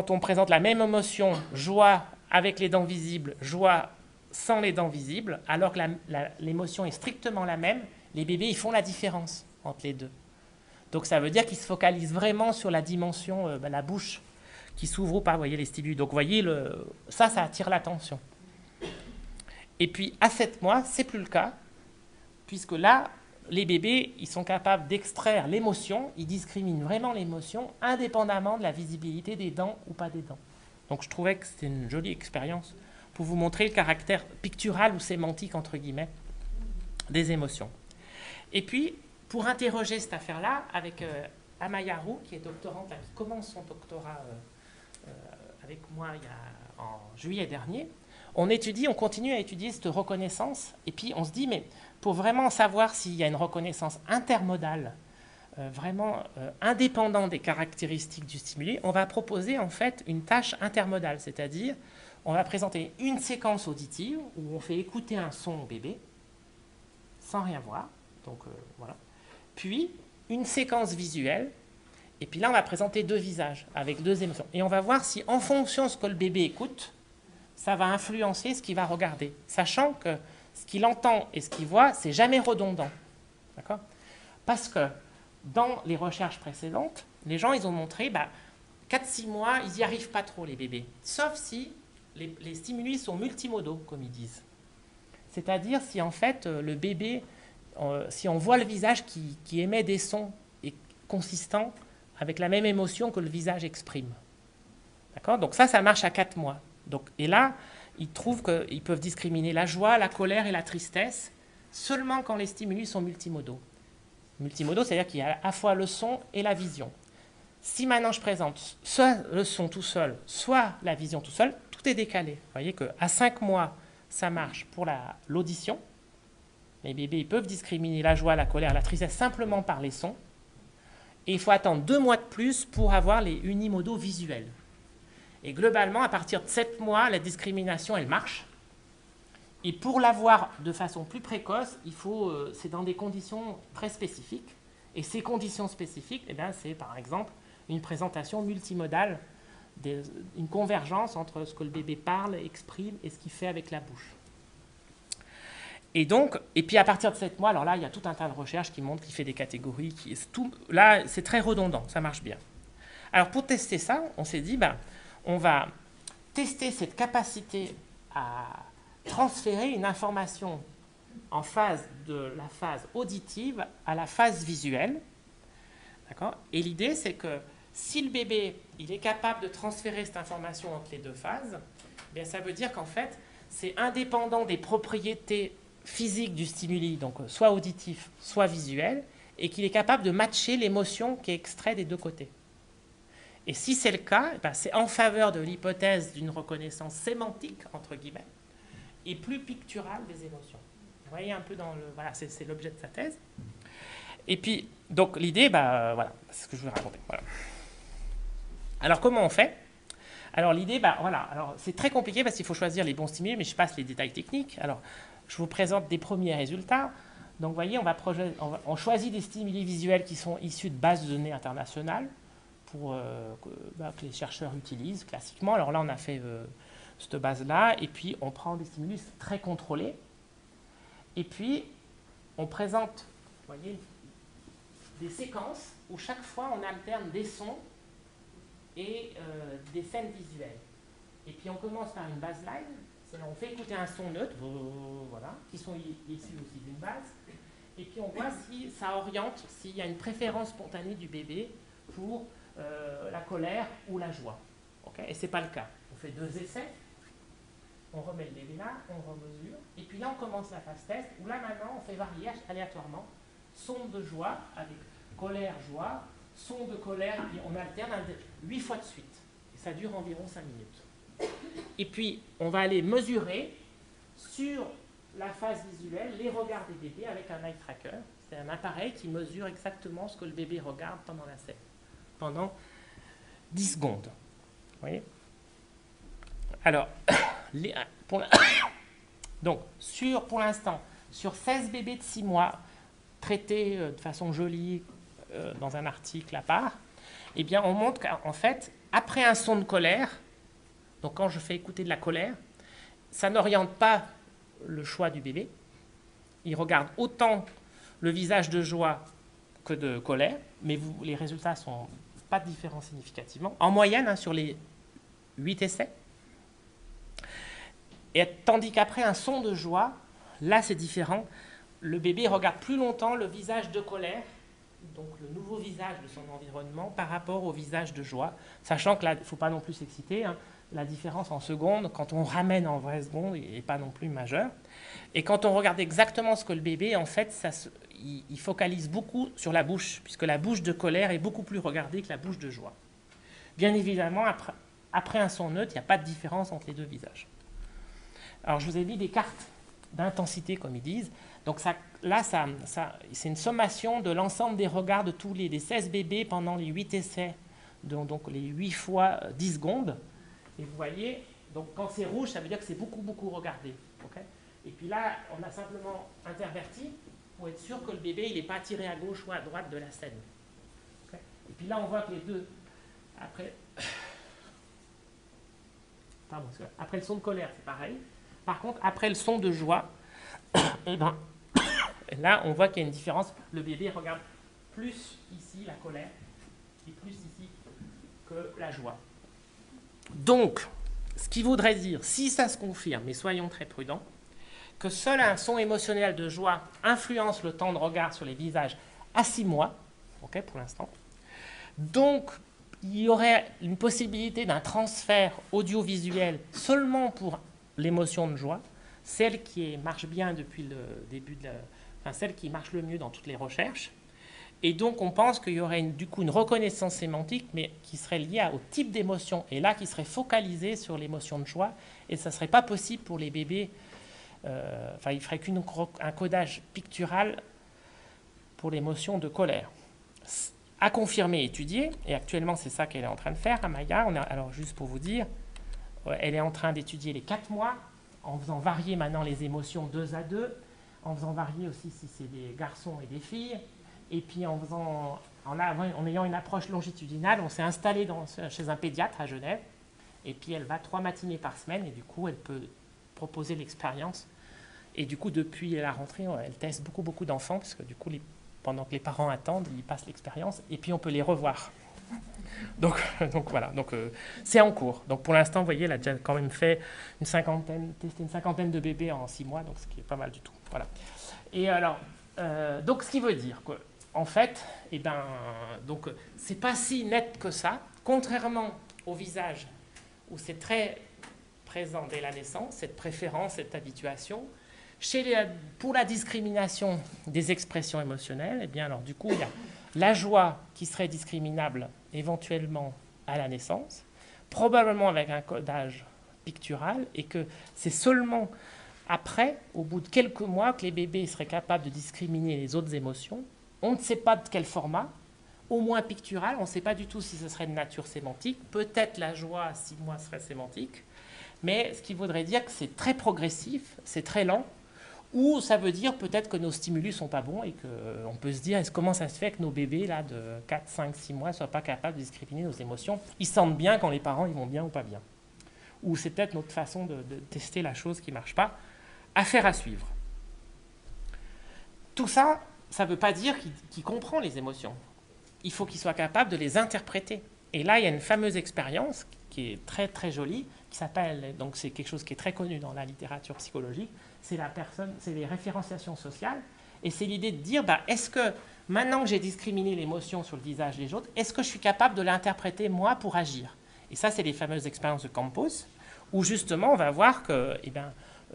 on présente la même émotion, joie avec les dents visibles, joie sans les dents visibles, alors que l'émotion est strictement la même, les bébés ils font la différence entre les deux. Donc ça veut dire qu'ils se focalisent vraiment sur la dimension, la bouche qui s'ouvre ou pas, vous voyez les stimuli. Donc vous voyez, ça attire l'attention. Et puis, à 7 mois, ce n'est plus le cas, puisque là, les bébés, ils sont capables d'extraire l'émotion, ils discriminent vraiment l'émotion, indépendamment de la visibilité des dents ou pas des dents. Donc, je trouvais que c'était une jolie expérience pour vous montrer le caractère pictural ou sémantique, entre guillemets, des émotions. Et puis, pour interroger cette affaire-là, avec Amaya Roux, qui est doctorante, qui commence son doctorat avec moi en juillet dernier, on continue à étudier cette reconnaissance, et puis on se dit, mais pour vraiment savoir s'il y a une reconnaissance intermodale, vraiment indépendante des caractéristiques du stimuli, on va proposer en fait une tâche intermodale, c'est-à-dire on va présenter une séquence auditive où on fait écouter un son au bébé, sans rien voir, donc voilà. Puis une séquence visuelle, et puis là, on va présenter 2 visages avec 2 émotions. Et on va voir si, en fonction de ce que le bébé écoute, ça va influencer ce qu'il va regarder, sachant que ce qu'il entend et ce qu'il voit, c'est jamais redondant. D'accord ? Parce que dans les recherches précédentes, les gens, ils ont montré, 4-6 mois, ils n'y arrivent pas trop, les bébés. Sauf si les stimuli sont multimodaux, comme ils disent. C'est-à-dire si, en fait, le bébé, si on voit le visage qui émet des sons et consistants avec la même émotion que le visage exprime. D'accord ? Donc ça marche à 4 mois. Donc, et là, ils trouvent qu'ils peuvent discriminer la joie, la colère et la tristesse seulement quand les stimuli sont multimodaux. Multimodaux, c'est-à-dire qu'il y a à la fois le son et la vision. Si maintenant je présente soit le son tout seul, soit la vision tout seul, tout est décalé. Vous voyez qu'à 5 mois, ça marche pour l'audition. Les bébés ils peuvent discriminer la joie, la colère, la tristesse simplement par les sons. Et il faut attendre 2 mois de plus pour avoir les unimodaux visuels. Et globalement, à partir de 7 mois, la discrimination, elle marche. Et pour l'avoir de façon plus précoce, c'est dans des conditions très spécifiques. Et ces conditions spécifiques, c'est par exemple une présentation multimodale, une convergence entre ce que le bébé parle, exprime et ce qu'il fait avec la bouche. Et puis à partir de 7 mois, alors là, il y a tout un tas de recherches qui montrent qu'il fait des catégories. Là, c'est très redondant, ça marche bien. Alors pour tester ça, on s'est dit, on va tester cette capacité à transférer une information en phase de la phase auditive à la phase visuelle. D'accord ? Et l'idée, c'est que si le bébé il est capable de transférer cette information entre les 2 phases, bien, ça veut dire qu'en fait, c'est indépendant des propriétés physiques du stimuli, donc soit auditif, soit visuel, et qu'il est capable de matcher l'émotion qui est extraite des 2 côtés. Et si c'est le cas, c'est en faveur de l'hypothèse d'une reconnaissance sémantique, entre guillemets, et plus picturale des émotions. Vous voyez un peu dans le... Voilà, c'est l'objet de sa thèse. Et puis, donc l'idée, voilà, c'est ce que je voulais raconter. Voilà. Alors, comment on fait ? Alors, l'idée, voilà, alors c'est très compliqué parce qu'il faut choisir les bons stimuli, mais je passe les détails techniques. Alors, je vous présente des premiers résultats. Donc, vous voyez, on choisit des stimuli visuels qui sont issus de bases de données internationales que les chercheurs utilisent classiquement. Alors là, on a fait cette base-là, et puis on prend des stimulus très contrôlés, et puis on présente, vous voyez, des séquences où chaque fois on alterne des sons et des scènes visuelles. Et puis on commence par une baseline, on fait écouter un son neutre, voilà, qui sont issus aussi d'une base, et puis on voit si ça oriente, s'il y a une préférence spontanée du bébé pour la colère ou la joie. Okay, et ce n'est pas le cas. On fait 2 essais, on remet le bébé là, on remesure, et puis là on commence la phase test, où là maintenant on fait varier aléatoirement son de joie avec colère, joie, son de colère, et on alterne 8 fois de suite. Et ça dure environ 5 minutes. Et puis on va aller mesurer sur la phase visuelle les regards des bébés avec un eye tracker. C'est un appareil qui mesure exactement ce que le bébé regarde pendant la scène, pendant 10 secondes. Vous voyez ? Alors, donc, pour l'instant, sur 16 bébés de 6 mois, traités de façon jolie dans un article à part, eh bien, on montre qu'en fait, après un son de colère, donc quand je fais écouter de la colère, ça n'oriente pas le choix du bébé. Il regarde autant le visage de joie que de colère, mais les résultats ne sont pas différents significativement. En moyenne, sur les 8 essais. Et tandis qu'après un son de joie, là c'est différent. Le bébé regarde plus longtemps le visage de colère, donc le nouveau visage de son environnement, par rapport au visage de joie, sachant que là, il ne faut pas non plus s'exciter, la différence en secondes, quand on ramène en vraies secondes, n'est pas non plus majeure. Et quand on regarde exactement ce que le bébé, en fait, il focalise beaucoup sur la bouche, puisque la bouche de colère est beaucoup plus regardée que la bouche de joie. Bien évidemment, après un son neutre, il n'y a pas de différence entre les 2 visages. Alors, je vous ai mis des cartes d'intensité, comme ils disent. Donc là, c'est une sommation de l'ensemble des regards de tous les 16 bébés pendant les 8 essais, donc les 8 fois 10 secondes. Et vous voyez, donc quand c'est rouge, ça veut dire que c'est beaucoup, beaucoup regardé. Okay, et puis là, on a simplement interverti. pour être sûr que le bébé il n'est pas tiré à gauche ou à droite de la scène. Okay. Et puis là, on voit que les deux, après, après le son de colère, c'est pareil. Par contre, après le son de joie, et ben, là, on voit qu'il y a une différence. Le bébé regarde plus ici la colère et plus ici que la joie. Donc, ce qui voudrait dire, si ça se confirme, mais soyons très prudents, que seul un son émotionnel de joie influence le temps de regard sur les visages à 6 mois, ok, pour l'instant. Donc, il y aurait une possibilité d'un transfert audiovisuel seulement pour l'émotion de joie, celle qui marche bien depuis le début celle qui marche le mieux dans toutes les recherches. Et donc, on pense qu'il y aurait du coup une reconnaissance sémantique, mais qui serait liée au type d'émotion, et là, qui serait focalisée sur l'émotion de joie, et ça ne serait pas possible pour les bébés. Il ne ferait qu'un codage pictural pour l'émotion de colère. À confirmer, étudier, et actuellement, c'est ça qu'elle est en train de faire, Amaya. Alors, juste pour vous dire, elle est en train d'étudier les 4 mois, en faisant varier maintenant les émotions 2 à 2, en faisant varier aussi si c'est des garçons et des filles. Et puis en ayant une approche longitudinale, on s'est installé chez un pédiatre à Genève. Et puis elle va 3 matinées par semaine et du coup elle peut proposer l'expérience. Et du coup depuis la rentrée, elle teste beaucoup d'enfants parce que du coup pendant que les parents attendent, ils passent l'expérience et puis on peut les revoir. Donc voilà, c'est en cours. Donc pour l'instant, vous voyez, elle a déjà quand même fait testé une cinquantaine de bébés en 6 mois, donc ce qui est pas mal du tout. Voilà. Et alors, donc ce qui veut dire que en fait, c'est pas si net que ça, contrairement au visage où c'est très présent dès la naissance, cette préférence, cette habituation. Pour la discrimination des expressions émotionnelles, alors du coup, il y a la joie qui serait discriminable éventuellement à la naissance, probablement avec un codage pictural, et que c'est seulement après, au bout de quelques mois, que les bébés seraient capables de discriminer les autres émotions. On ne sait pas de quel format, au moins pictural, on ne sait pas du tout si ce serait de nature sémantique. Peut-être la joie à 6 mois serait sémantique, mais ce qui voudrait dire que c'est très progressif, c'est très lent, ou ça veut dire peut-être que nos stimulus ne sont pas bons et qu'on peut se dire comment ça se fait que nos bébés là, de 4, 5, 6 mois ne soient pas capables de discriminer nos émotions. Ils sentent bien quand les parents ils vont bien ou pas bien. Ou c'est peut-être notre façon de tester la chose qui ne marche pas. Affaire à suivre. Tout ça, ça ne veut pas dire qu'il comprend les émotions. Il faut qu'il soit capable de les interpréter. Et là, il y a une fameuse expérience qui est très très jolie, qui s'appelle, donc c'est quelque chose qui est très connu dans la littérature psychologique, c'est les référenciations sociales, et c'est l'idée de dire, est-ce que maintenant que j'ai discriminé l'émotion sur le visage des autres, est-ce que je suis capable de l'interpréter moi pour agir? Et ça, c'est les fameuses expériences de Campos, où justement on va voir que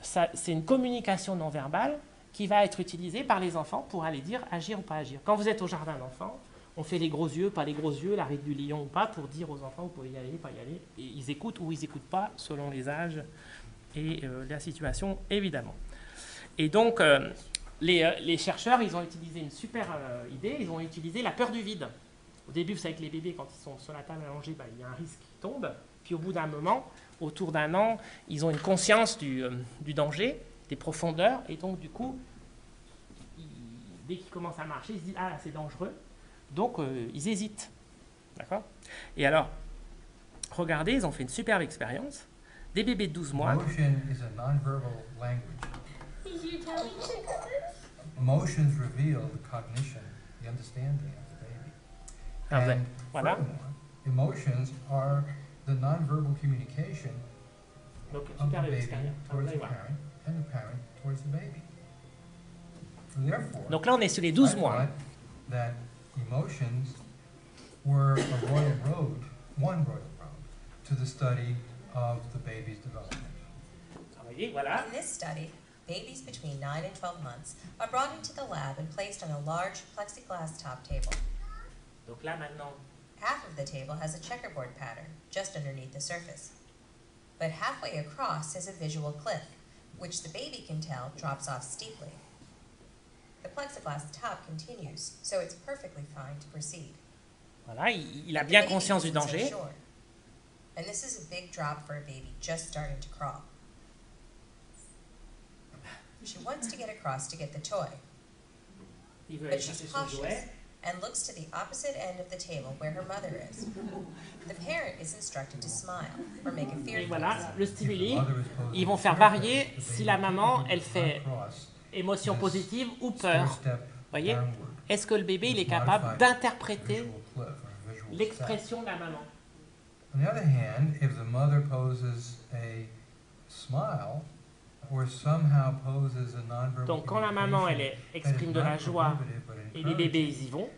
c'est une communication non verbale qui va être utilisée par les enfants pour aller dire agir ou pas agir. Quand vous êtes au jardin d'enfants, on fait les gros yeux, pas les gros yeux, la ride du lion ou pas, pour dire aux enfants vous pouvez y aller, pas y aller. Et ils écoutent ou ils n'écoutent pas selon les âges et la situation, évidemment. Et donc, les chercheurs, ils ont utilisé une super idée, ils ont utilisé la peur du vide. Au début, vous savez que les bébés, quand ils sont sur la table allongée, il y a un risque qui tombe. Puis au bout d'un moment, autour d'un an, ils ont une conscience du danger, des profondeurs, et donc du coup, dès qu'ils commencent à marcher, ils se disent « Ah, c'est dangereux ». Donc, ils hésitent. D'accord? Et alors, regardez, ils ont fait une superbe expérience. Des bébés de 12 mois. Motion is a non-verbal language. Emotions reveal the cognition, the understanding of the baby. And voilà. Emotions are the non-verbal communication Donc, of the baby towards the parent and the parent towards the baby. Therefore, donc là, on est sur les 12 mois. That emotions were a one royal road to the study of the baby's development. Voilà. In this study, babies between 9 and 12 months are brought into the lab and placed on a large plexiglass top table. Donc là maintenant, half of the table has a checkerboard pattern just underneath the surface. But halfway across is a visual cliff, which the baby can tell drops off steeply. The plexiglass top continues, so it's perfectly fine to proceed. Voilà, il a bien conscience du danger. And this is a big drop for a baby just starting to crawl. She wants to get across to get the toy. il veut aller but she's chercher son jouet. cautious and looks to the opposite end of the table where her mother is. The parent is instructed to smile or make a fear Et voilà, face. le stimuli, ils vont faire varier si la maman, elle fait émotion positive ou peur. Voyez, est-ce que le bébé il est capable d'interpréter l'expression de la maman? On the other hand, if the mother poses a smile or somehow poses a nonverbal Donc quand la maman elle exprime de la joie et les bébés ils y vont,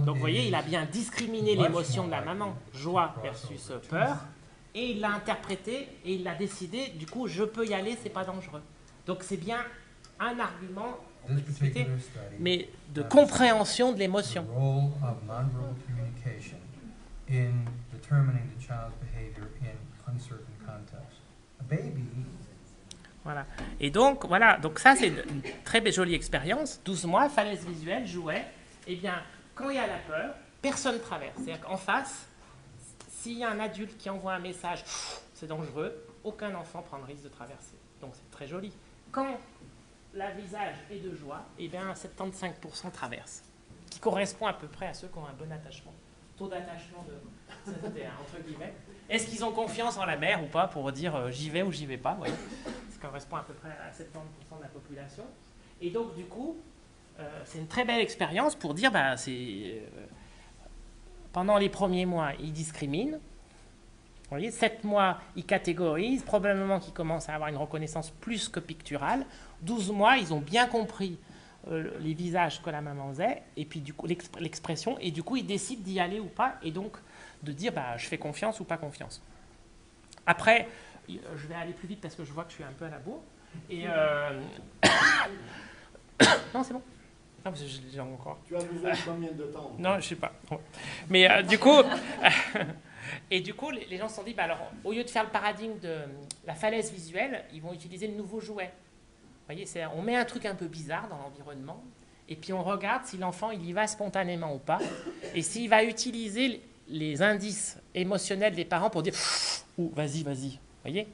donc vous voyez il a bien discriminé l'émotion de la maman, joie versus peur, et il l'a interprété et il l'a décidé, du coup je peux y aller, c'est pas dangereux. Donc c'est bien un argument, on peut discuter, mais de compréhension de l'émotion. The role of nonverbal communication in determining the child's behavior in uncertain contexts. A baby. Voilà. Et donc, voilà, donc ça c'est une très jolie expérience. 12 mois, falaise visuelle, jouet. Eh bien, quand il y a la peur, personne ne traverse. C'est-à-dire qu'en face, s'il y a un adulte qui envoie un message, c'est dangereux, aucun enfant prend le risque de traverser. Donc c'est très joli. Quand la visage est de joie, eh bien 75% traversent, qui correspond à peu près à ceux qui ont un bon attachement. Taux d'attachement de, entre guillemets. Est-ce qu'ils ont confiance en la mère ou pas pour dire j'y vais ou j'y vais pas, voyez. Ça correspond à peu près à 70% de la population. Et donc du coup, c'est une très belle expérience pour dire, pendant les premiers mois, ils discriminent. Vous voyez, 7 mois, ils catégorisent, probablement qu'ils commencent à avoir une reconnaissance plus que picturale. 12 mois, ils ont bien compris les visages que la maman faisait, et puis du coup l'expression, et du coup ils décident d'y aller ou pas, et donc de dire je fais confiance ou pas confiance. Après, je vais aller plus vite parce que je vois que je suis un peu à la bourre, et non c'est bon. Non, parce que j'ai encore... Tu as besoin de combien de temps? Non, je sais pas. Mais du coup... Et du coup, les gens se sont dit, alors, au lieu de faire le paradigme de la falaise visuelle, ils vont utiliser le nouveau jouet. Vous voyez, on met un truc un peu bizarre dans l'environnement, et puis on regarde si l'enfant il y va spontanément ou pas, et s'il va utiliser les indices émotionnels des parents pour dire « Ouh, vas-y, vas-y ». Vous voyez,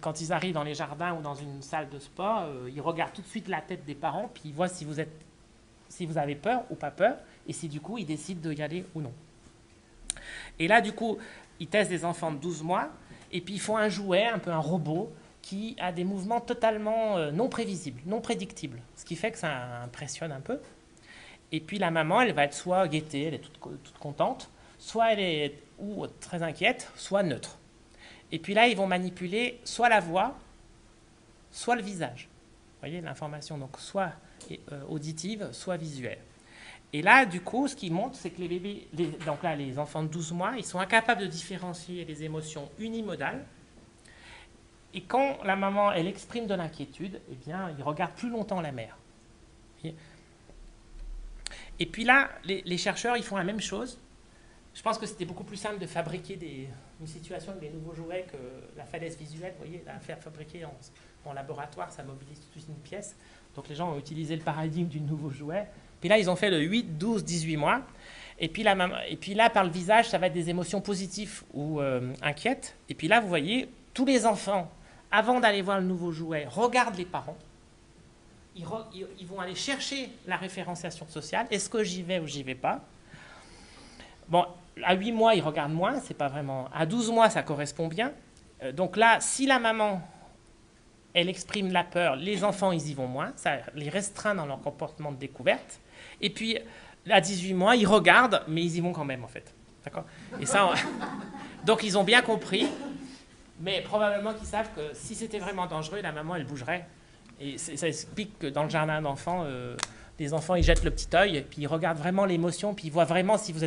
quand ils arrivent dans les jardins ou dans une salle de sport, ils regardent tout de suite la tête des parents, puis ils voient si vous avez peur ou pas peur, et si du coup ils décident d'y aller ou non. Et là, du coup, ils testent des enfants de 12 mois, et puis ils font un jouet, un peu un robot, qui a des mouvements totalement non prévisibles, non prédictibles, ce qui fait que ça impressionne un peu. Et puis la maman, elle va être soit gaieté, elle est toute contente, soit elle est ou très inquiète, soit neutre. Et puis là, ils vont manipuler soit la voix, soit le visage. Vous voyez l'information, donc soit auditive, soit visuelle. Et là, du coup, ce qui montre, c'est que les bébés, donc là, les enfants de 12 mois, ils sont incapables de différencier les émotions unimodales. Et quand la maman, elle exprime de l'inquiétude, eh bien, ils regardent plus longtemps la mère. Et puis là, les chercheurs, ils font la même chose. Je pense que c'était beaucoup plus simple de fabriquer une situation avec des nouveaux jouets que la falaise visuelle. Vous voyez, la faire fabriquer en laboratoire, ça mobilise toute une pièce. Donc les gens ont utilisé le paradigme du nouveau jouet. Puis là, ils ont fait le 8, 12, 18 mois. Et puis là, par le visage, ça va être des émotions positives ou inquiètes. Et puis là, vous voyez, tous les enfants, avant d'aller voir le nouveau jouet, regardent les parents. Ils vont aller chercher la référenciation sociale. Est-ce que j'y vais ou j'y vais pas? Bon, à 8 mois, ils regardent moins, c'est pas vraiment... À 12 mois, ça correspond bien. Donc là, si la maman, elle exprime la peur, les enfants, ils y vont moins. Ça les restreint dans leur comportement de découverte. Et puis, à 18 mois, ils regardent, mais ils y vont quand même, en fait. D'accord? Et ça, donc, ils ont bien compris, mais probablement qu'ils savent que si c'était vraiment dangereux, la maman, elle bougerait. Et ça explique que dans le jardin d'enfants, les enfants, ils jettent le petit œil, puis ils regardent vraiment l'émotion, puis ils voient vraiment si vous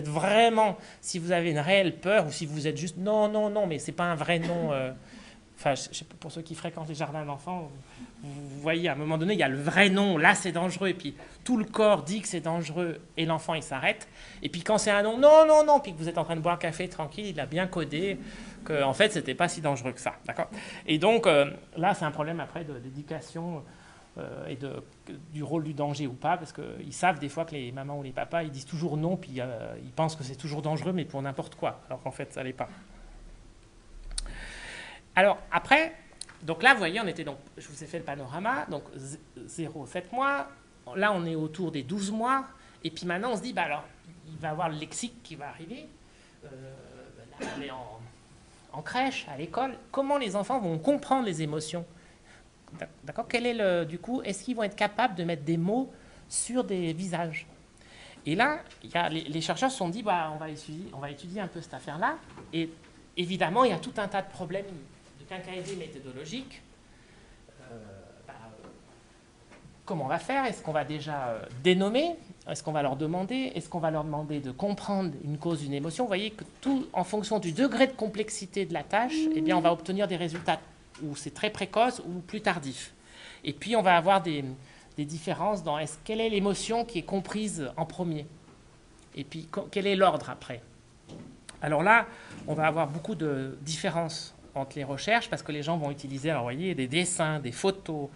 avez une réelle peur, ou si vous êtes juste non, non, non, mais c'est pas un vrai non. Enfin, je sais pas, pour ceux qui fréquentent les jardins d'enfants, vous voyez, à un moment donné, il y a le vrai non, là c'est dangereux, et puis tout le corps dit que c'est dangereux, et l'enfant il s'arrête. Et puis quand c'est un non, non, non, non, puis que vous êtes en train de boire un café tranquille, il a bien codé que en fait c'était pas si dangereux que ça, d'accord? Et donc là c'est un problème après d'éducation et du rôle du danger ou pas, parce qu'ils savent des fois que les mamans ou les papas ils disent toujours non, puis ils pensent que c'est toujours dangereux, mais pour n'importe quoi, alors qu'en fait ça l'est pas. Alors après, donc là, vous voyez, je vous ai fait le panorama, donc 0, 7 mois, là, on est autour des 12 mois. Et puis maintenant, on se dit, bah alors, il va y avoir le lexique qui va arriver. Là, on est en crèche, à l'école. Comment les enfants vont comprendre les émotions? D'accord? Quel est du coup, est-ce qu'ils vont être capables de mettre des mots sur des visages? Et là, les chercheurs se sont dit, bah, on va étudier un peu cette affaire-là. Et évidemment, il y a tout un tas de problèmes de quincaillerie méthodologique. Comment on va faire? Est-ce qu'on va déjà dénommer? Est-ce qu'on va leur demander? Est-ce qu'on va leur demander de comprendre une cause, une émotion? Vous voyez que tout, en fonction du degré de complexité de la tâche, eh bien, on va obtenir des résultats où c'est très précoce ou plus tardif. Et puis, on va avoir des différences dans quelle est l'émotion qui est comprise en premier? Et puis, quel est l'ordre après? Alors là, on va avoir beaucoup de différences entre les recherches parce que les gens vont utiliser, alors, vous voyez, des dessins, des photos.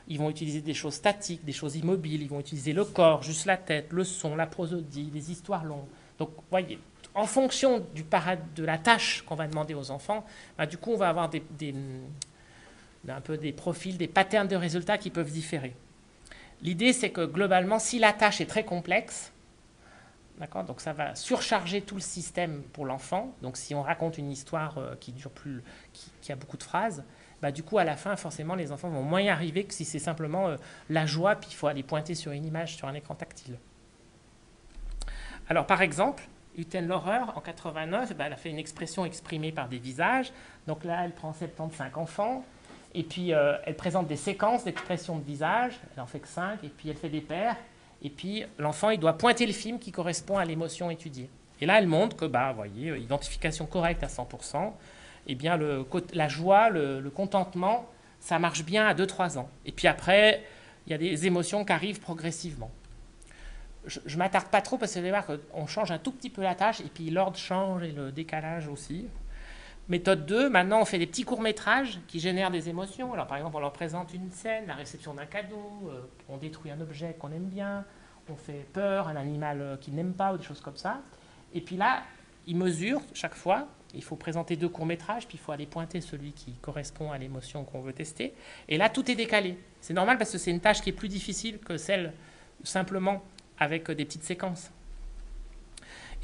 Ils vont utiliser des choses statiques, des choses immobiles. Ils vont utiliser le corps, juste la tête, le son, la prosodie, les histoires longues. Donc, vous voyez, en fonction de la tâche qu'on va demander aux enfants, bah, du coup, on va avoir un peu des profils, des patterns de résultats qui peuvent différer. L'idée, c'est que globalement, si la tâche est très complexe, d'accord, donc ça va surcharger tout le système pour l'enfant. Donc, si on raconte une histoire qui dure plus, qui a beaucoup de phrases, bah, du coup, à la fin, forcément, les enfants vont moins y arriver que si c'est simplement la joie, puis il faut aller pointer sur une image, sur un écran tactile. Alors, par exemple, Uten Laurer, en 89, bah, elle a fait une expression exprimée par des visages. Donc là, elle prend 75 enfants, et puis elle présente des séquences d'expressions de visage. Elle en fait que 5, et puis elle fait des paires. Et puis, l'enfant, il doit pointer le film qui correspond à l'émotion étudiée. Et là, elle montre que, bah, vous voyez, identification correcte à 100%. Eh bien, la joie, le contentement, ça marche bien à 2-3 ans. Et puis après, il y a des émotions qui arrivent progressivement. Je ne m'attarde pas trop parce que vous allez voir qu'on change un tout petit peu la tâche et puis l'ordre change et le décalage aussi. Méthode 2, maintenant on fait des petits courts-métrages qui génèrent des émotions. Alors par exemple, on leur présente une scène, la réception d'un cadeau, on détruit un objet qu'on aime bien, on fait peur, un animal qu'ils n'aiment pas ou des choses comme ça. Et puis là, ils mesurent chaque fois. Il faut présenter 2 courts-métrages, puis il faut aller pointer celui qui correspond à l'émotion qu'on veut tester. Et là, tout est décalé. C'est normal parce que c'est une tâche qui est plus difficile que celle simplement avec des petites séquences.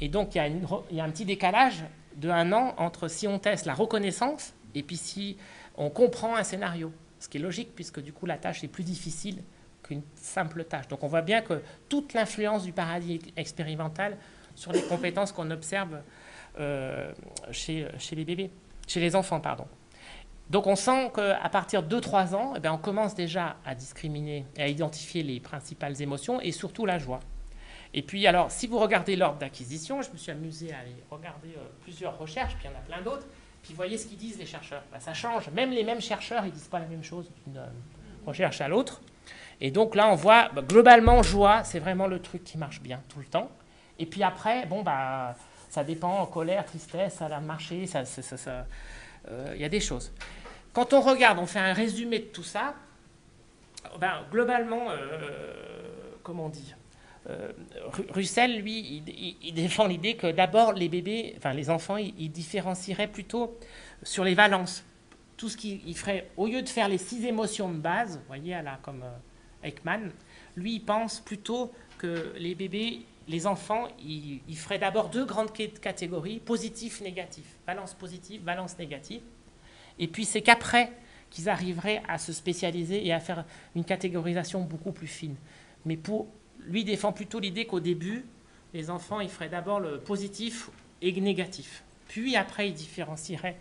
Et donc, il y a un petit décalage de 1 an entre si on teste la reconnaissance et puis si on comprend un scénario. Ce qui est logique puisque du coup, la tâche est plus difficile qu'une simple tâche. Donc, on voit bien que toute l'influence du paradigme expérimental sur les compétences qu'on observe chez les bébés, chez les enfants, pardon. Donc on sent qu'à partir de 2-3 ans, eh bien, on commence déjà à discriminer et à identifier les principales émotions et surtout la joie. Et puis alors, si vous regardez l'ordre d'acquisition, je me suis amusé à aller regarder plusieurs recherches, puis il y en a plein d'autres, puis voyez ce qu'ils disent les chercheurs. Ben, ça change, même les mêmes chercheurs, ils ne disent pas la même chose d'une recherche à l'autre. Et donc là, on voit, globalement, joie, c'est vraiment le truc qui marche bien tout le temps. Et puis après, bon, bah... ça dépend, colère, tristesse, ça a marché, il y a des choses. Quand on regarde, on fait un résumé de tout ça, ben, globalement, comment dire, Russell, lui, il défend l'idée que d'abord, les bébés, enfin les enfants, ils différencieraient plutôt sur les valences. Tout ce qu'il ferait, au lieu de faire les 6 émotions de base, vous voyez, comme Ekman, lui, il pense plutôt que les bébés... Les enfants, ils feraient d'abord 2 grandes catégories, positif, négatif. Valence positive, valence négative. Et puis c'est qu'après qu'ils arriveraient à se spécialiser et à faire une catégorisation beaucoup plus fine. Mais lui défend plutôt l'idée qu'au début, les enfants, ils feraient d'abord le positif et négatif. Puis après, ils différencieraient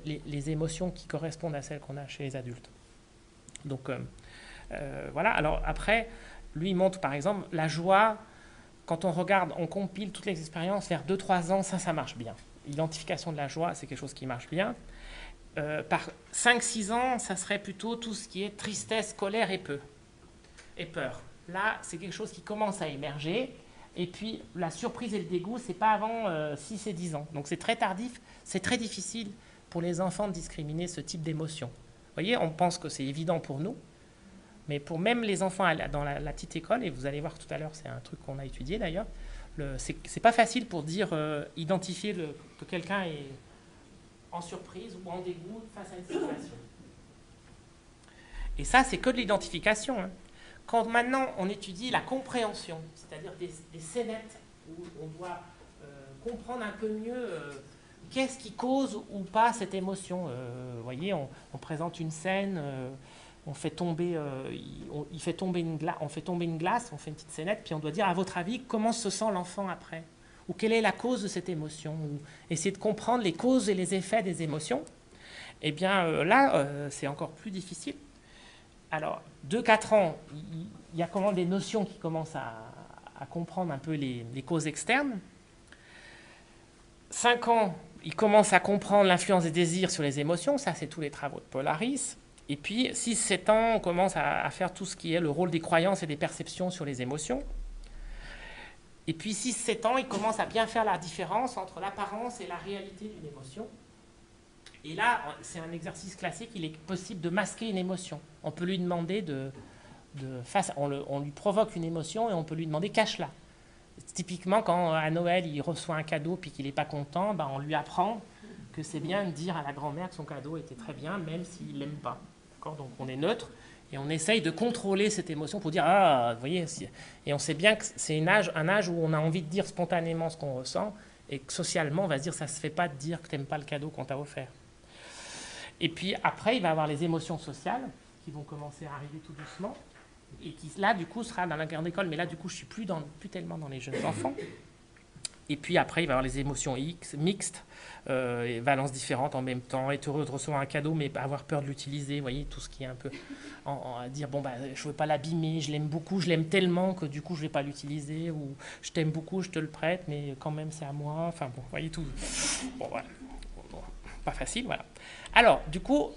les émotions qui correspondent à celles qu'on a chez les adultes. Donc voilà. Alors après, lui, il montre par exemple la joie. Quand on regarde, on compile toutes les expériences vers 2-3 ans, ça marche bien. L'identification de la joie, c'est quelque chose qui marche bien. Par 5-6 ans, ça serait plutôt tout ce qui est tristesse, colère et peur. Là, c'est quelque chose qui commence à émerger. Et puis, la surprise et le dégoût, c'est pas avant 6 et 10 ans. Donc, c'est très tardif, c'est très difficile pour les enfants de discriminer ce type d'émotion. Vous voyez, on pense que c'est évident pour nous. Mais pour même les enfants dans la petite école, et vous allez voir tout à l'heure, c'est un truc qu'on a étudié d'ailleurs, c'est pas facile pour dire, identifier que quelqu'un est en surprise ou en dégoût face à une situation. Et ça, c'est que de l'identification. Hein. quand maintenant on étudie la compréhension, c'est-à-dire des scénettes où on doit comprendre un peu mieux qu'est-ce qui cause ou pas cette émotion. Vous voyez, on présente une scène, on fait tomber, on fait tomber une glace, on fait une petite scénette, puis on doit dire, à votre avis, comment se sent l'enfant après? Ou quelle est la cause de cette émotion? Ou essayer de comprendre les causes et les effets des émotions. Eh bien, là, c'est encore plus difficile. Alors, 2-4 ans, il y a comment des notions qui commencent à comprendre un peu les causes externes. 5 ans, il commence à comprendre l'influence des désirs sur les émotions. Ça, c'est tous les travaux de Polaris. Et puis, 6-7 ans, on commence à faire tout ce qui est le rôle des croyances et des perceptions sur les émotions. Et puis, 6-7 ans, il commence à bien faire la différence entre l'apparence et la réalité d'une émotion. Et là, c'est un exercice classique, il est possible de masquer une émotion. On peut lui demander on lui provoque une émotion et on peut lui demander cache-la. Typiquement, quand à Noël, il reçoit un cadeau puis qu'il n'est pas content, ben, on lui apprend que c'est bien de dire à la grand-mère que son cadeau était très bien, même s'il ne l'aime pas. Donc on est neutre et on essaye de contrôler cette émotion pour dire « Ah, vous voyez », et on sait bien que c'est un âge où on a envie de dire spontanément ce qu'on ressent et que socialement, on va se dire « ça ne se fait pas de dire que tu n'aimes pas le cadeau qu'on t'a offert ». Et puis après, il va y avoir les émotions sociales qui vont commencer à arriver tout doucement et qui, là, du coup, sera dans la grande école. Mais là, du coup, je ne suis plus tellement dans les jeunes enfants. Et puis après, il va y avoir les émotions mixtes, valences différentes en même temps, être heureux de recevoir un cadeau, mais avoir peur de l'utiliser. Vous voyez, tout ce qui est un peu à dire, bon, bah, je ne veux pas l'abîmer, je l'aime beaucoup, je l'aime tellement que du coup, je ne vais pas l'utiliser, ou je t'aime beaucoup, je te le prête, mais quand même, c'est à moi. Enfin, bon, vous voyez tout. Bon, voilà. Bon, pas facile, voilà. Alors, du coup,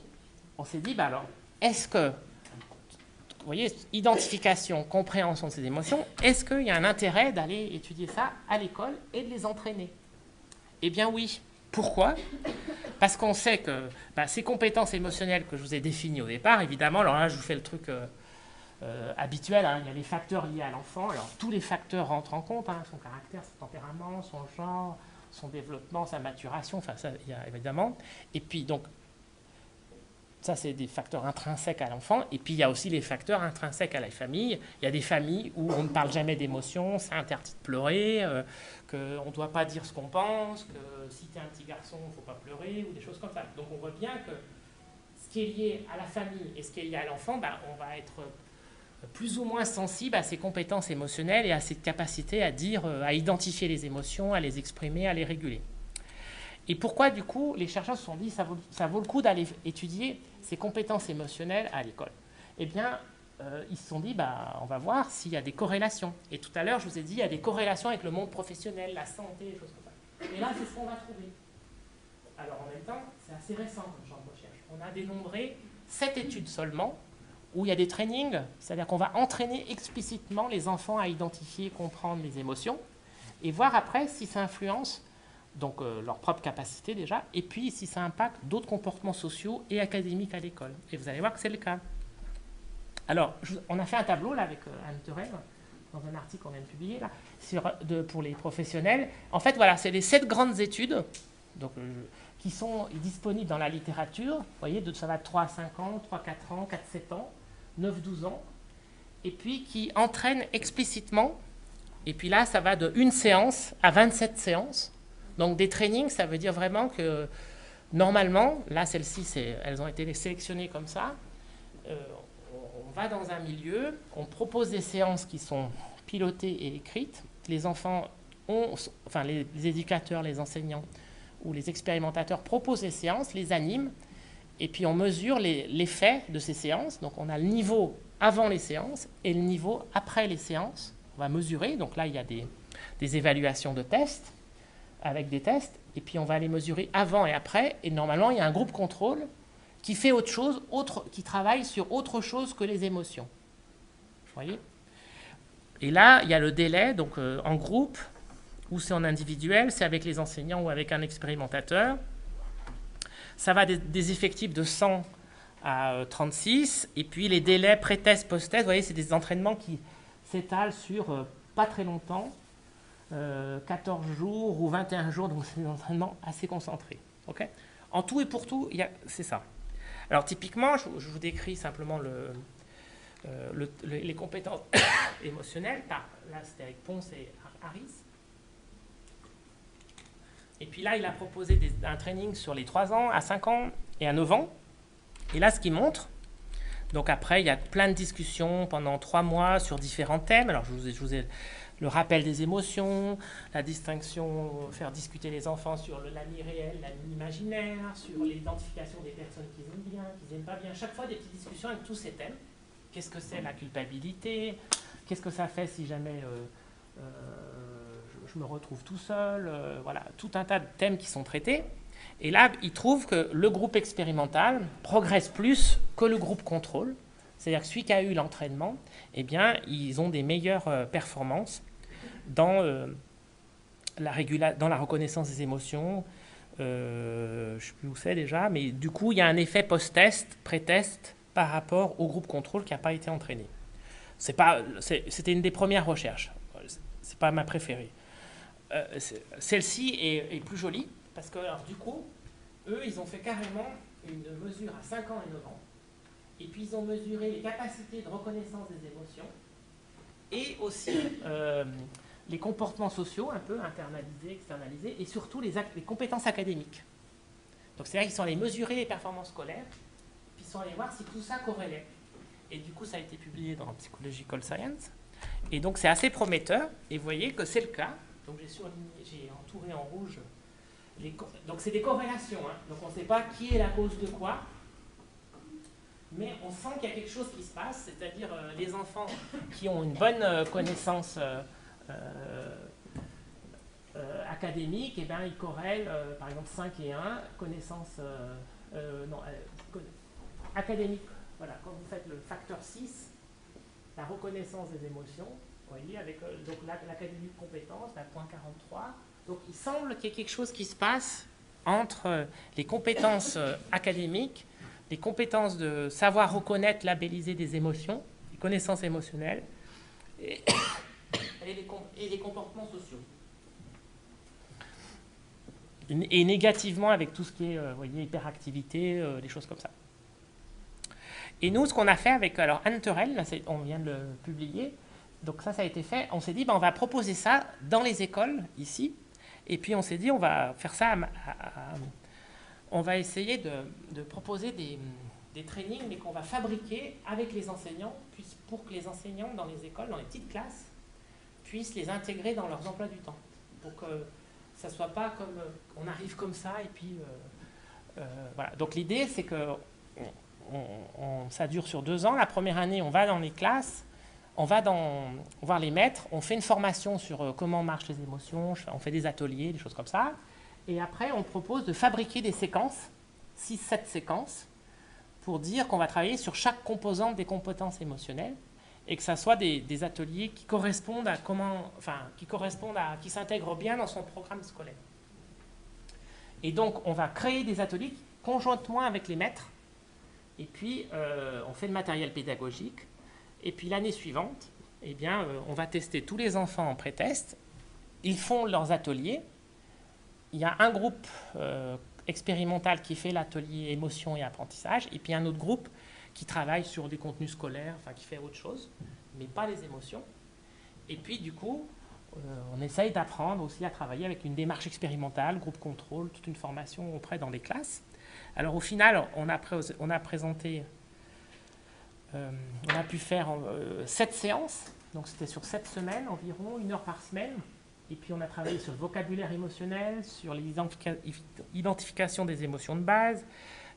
on s'est dit, bah alors, est-ce que, vous voyez, identification, compréhension de ces émotions, est-ce qu'il y a un intérêt d'aller étudier ça à l'école et de les entraîner? Eh bien oui. Pourquoi? Parce qu'on sait que ces compétences émotionnelles que je vous ai définies au départ, évidemment, alors là, je vous fais le truc habituel, hein, il y a les facteurs liés à l'enfant, alors tous les facteurs rentrent en compte, hein, son caractère, son tempérament, son genre, son développement, sa maturation, enfin ça, il y a évidemment. Et puis donc, ça, c'est des facteurs intrinsèques à l'enfant. Et puis, il y a aussi les facteurs intrinsèques à la famille. Il y a des familles où on ne parle jamais d'émotions, c'est interdit de pleurer, qu'on ne doit pas dire ce qu'on pense, que si tu es un petit garçon, il ne faut pas pleurer, ou des choses comme ça. Donc, on voit bien que ce qui est lié à la famille et ce qui est lié à l'enfant, on va être plus ou moins sensible à ses compétences émotionnelles et à ses capacités à dire, à identifier les émotions, à les exprimer, à les réguler. Et pourquoi, du coup, les chercheurs se sont dit que ça vaut le coup d'aller étudier ces compétences émotionnelles à l'école? Eh bien, ils se sont dit, on va voir s'il y a des corrélations. Et tout à l'heure, je vous ai dit, il y a des corrélations avec le monde professionnel, la santé, des choses comme ça. Et là, c'est ce qu'on va trouver. Alors, en même temps, c'est assez récent comme genre de recherche. On a dénombré 7 études seulement, où il y a des trainings, c'est-à-dire qu'on va entraîner explicitement les enfants à identifier et comprendre les émotions, et voir après si ça influence donc leur propre capacité déjà, et puis si ça impacte d'autres comportements sociaux et académiques à l'école. Et vous allez voir que c'est le cas. Alors, on a fait un tableau là avec Anne Terel, dans un article qu'on vient de publier là, pour les professionnels. En fait, voilà, c'est les 7 grandes études donc, qui sont disponibles dans la littérature. Vous voyez, ça va de 3 à 5 ans, 3 à 4 ans, 4 à 7 ans, 9 12 ans, et puis qui entraînent explicitement, et puis là, ça va de 1 séance à 27 séances. Donc des trainings, ça veut dire vraiment que normalement, là celles-ci, elles ont été sélectionnées comme ça, on va dans un milieu, on propose des séances qui sont pilotées et écrites, les enfants enfin les éducateurs, les enseignants ou les expérimentateurs proposent des séances, les animent, et puis on mesure l'effet de ces séances. Donc on a le niveau avant les séances et le niveau après les séances. On va mesurer, donc là il y a des évaluations de tests, avec des tests, et puis on va les mesurer avant et après, et normalement il y a un groupe contrôle qui fait autre chose, qui travaille sur autre chose que les émotions. Vous voyez? Et là, il y a le délai, donc en groupe, ou c'est en individuel, c'est avec les enseignants ou avec un expérimentateur. Ça va des effectifs de 100 à 36, et puis les délais pré-test, post-test, vous voyez, c'est des entraînements qui s'étalent sur pas très longtemps, 14 jours ou 21 jours, donc c'est des entraînements assez concentrés. Okay, en tout et pour tout, c'est ça. Alors typiquement, je vous décris simplement les compétences émotionnelles, là c'était avec Ponce et Harris. Et puis là, il a proposé un training sur les 3 ans, à 5 ans et à 9 ans. Et là, ce qu'il montre, donc après, il y a plein de discussions pendant 3 mois sur différents thèmes. Alors, je vous ai le rappel des émotions, la distinction, faire discuter les enfants sur l'ami réel, l'ami imaginaire, sur l'identification des personnes qu'ils aiment bien, qu'ils n'aiment pas bien. Chaque fois, des petites discussions avec tous ces thèmes. Qu'est-ce que c'est la culpabilité? Qu'est-ce que ça fait si jamais je me retrouve tout seul? Voilà, tout un tas de thèmes qui sont traités. Et là, il trouve que le groupe expérimental progresse plus que le groupe contrôle. C'est-à-dire que celui qui a eu l'entraînement, eh bien, ils ont des meilleures performances dans la reconnaissance des émotions. Je ne sais plus où c'est déjà, mais du coup, il y a un effet post-test, pré-test, par rapport au groupe contrôle qui n'a pas été entraîné. C'était une des premières recherches. Ce n'est pas ma préférée. Celle-ci est plus jolie, parce que alors, du coup, eux, ils ont fait carrément une mesure à 5 ans et 9 ans. Et puis, ils ont mesuré les capacités de reconnaissance des émotions et aussi les comportements sociaux, un peu internalisés, externalisés, et surtout les compétences académiques. Donc, c'est-à-dire qu'ils sont allés mesurer les performances scolaires, puis ils sont allés voir si tout ça corrélait. Et du coup, ça a été publié dans Psychological Science. Et donc, c'est assez prometteur. Et vous voyez que c'est le cas. Donc, j'ai entouré en rouge. Donc, c'est des corrélations. Hein. Donc, on ne sait pas qui est la cause de quoi. Mais on sent qu'il y a quelque chose qui se passe. C'est-à-dire, les enfants qui ont une bonne connaissance académique, eh ben, ils corrèlent, par exemple, 5 et 1, connaissance académique. Voilà, quand vous faites le facteur 6, la reconnaissance des émotions, vous voyez, avec donc l'académie de compétences, la point 43. Donc il semble qu'il y ait quelque chose qui se passe entre les compétences académiques, les compétences de savoir reconnaître, labelliser des émotions, les connaissances émotionnelles et les comportements sociaux. Et négativement avec tout ce qui est, vous voyez, hyperactivité, des choses comme ça. Et nous, ce qu'on a fait avec Anne Terrell, là, on vient de le publier, donc ça a été fait, on s'est dit, on va proposer ça dans les écoles, ici, et puis on s'est dit, on va faire ça, on va essayer de proposer des trainings, mais qu'on va fabriquer avec les enseignants, pour que les enseignants dans les écoles, dans les petites classes, puissent les intégrer dans leurs emplois du temps, pour que ça ne soit pas comme, on arrive comme ça, et puis, voilà. Donc l'idée, c'est que ça dure sur 2 ans. La première année, on va dans les classes, on va voir les maîtres, on fait une formation sur comment marchent les émotions, on fait des ateliers, des choses comme ça. Et après, on propose de fabriquer des séquences, 6-7 séquences, pour dire qu'on va travailler sur chaque composante des compétences émotionnelles et que ça soit des ateliers qui correspondent qui s'intègrent bien dans son programme scolaire. Et donc, on va créer des ateliers conjointement avec les maîtres. Et puis, on fait le matériel pédagogique. Et puis, l'année suivante, eh bien, on va tester tous les enfants en pré-test. Ils font leurs ateliers. Il y a un groupe expérimental qui fait l'atelier émotion et apprentissage. Et puis, un autre groupe qui travaille sur des contenus scolaires, enfin, qui fait autre chose, mais pas les émotions. Et puis, du coup, on essaye d'apprendre aussi à travailler avec une démarche expérimentale, groupe contrôle, toute une formation auprès dans des classes. Alors au final, on a présenté, on a pu faire 7 séances, donc c'était sur 7 semaines environ, 1 heure par semaine, et puis on a travaillé sur le vocabulaire émotionnel, sur l'identification des émotions de base,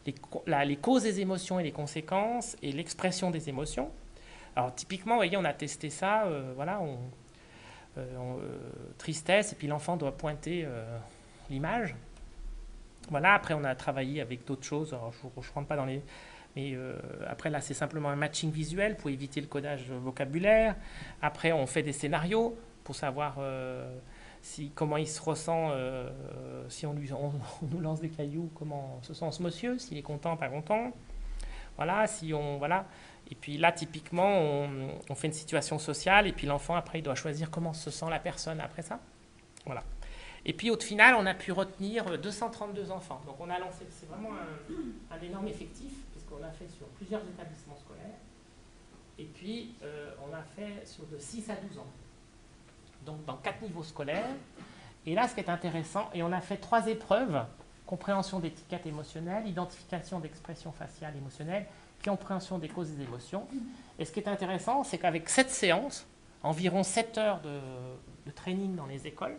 les causes des émotions et les conséquences, et l'expression des émotions. Alors typiquement, vous voyez, on a testé ça, voilà, tristesse, et puis l'enfant doit pointer l'image. Voilà, après on a travaillé avec d'autres choses, alors je ne rentre pas dans les... Mais après là c'est simplement un matching visuel pour éviter le codage vocabulaire. Après on fait des scénarios pour savoir comment il se ressent, si on nous lance des cailloux, comment se sent ce monsieur, s'il est content, pas content. Voilà, voilà. Et puis là typiquement on fait une situation sociale et puis l'enfant après il doit choisir comment se sent la personne après ça. Voilà. Et puis au final, on a pu retenir 232 enfants. Donc on a lancé, c'est vraiment un énorme effectif, puisqu'on a fait sur plusieurs établissements scolaires. Et puis, on a fait sur de 6 à 12 ans. Donc, dans 4 niveaux scolaires. Et là, ce qui est intéressant, et on a fait 3 épreuves, compréhension d'étiquette émotionnelle, identification d'expression faciale émotionnelle, compréhension des causes des émotions. Et ce qui est intéressant, c'est qu'avec cette séance, environ 7 heures de training dans les écoles,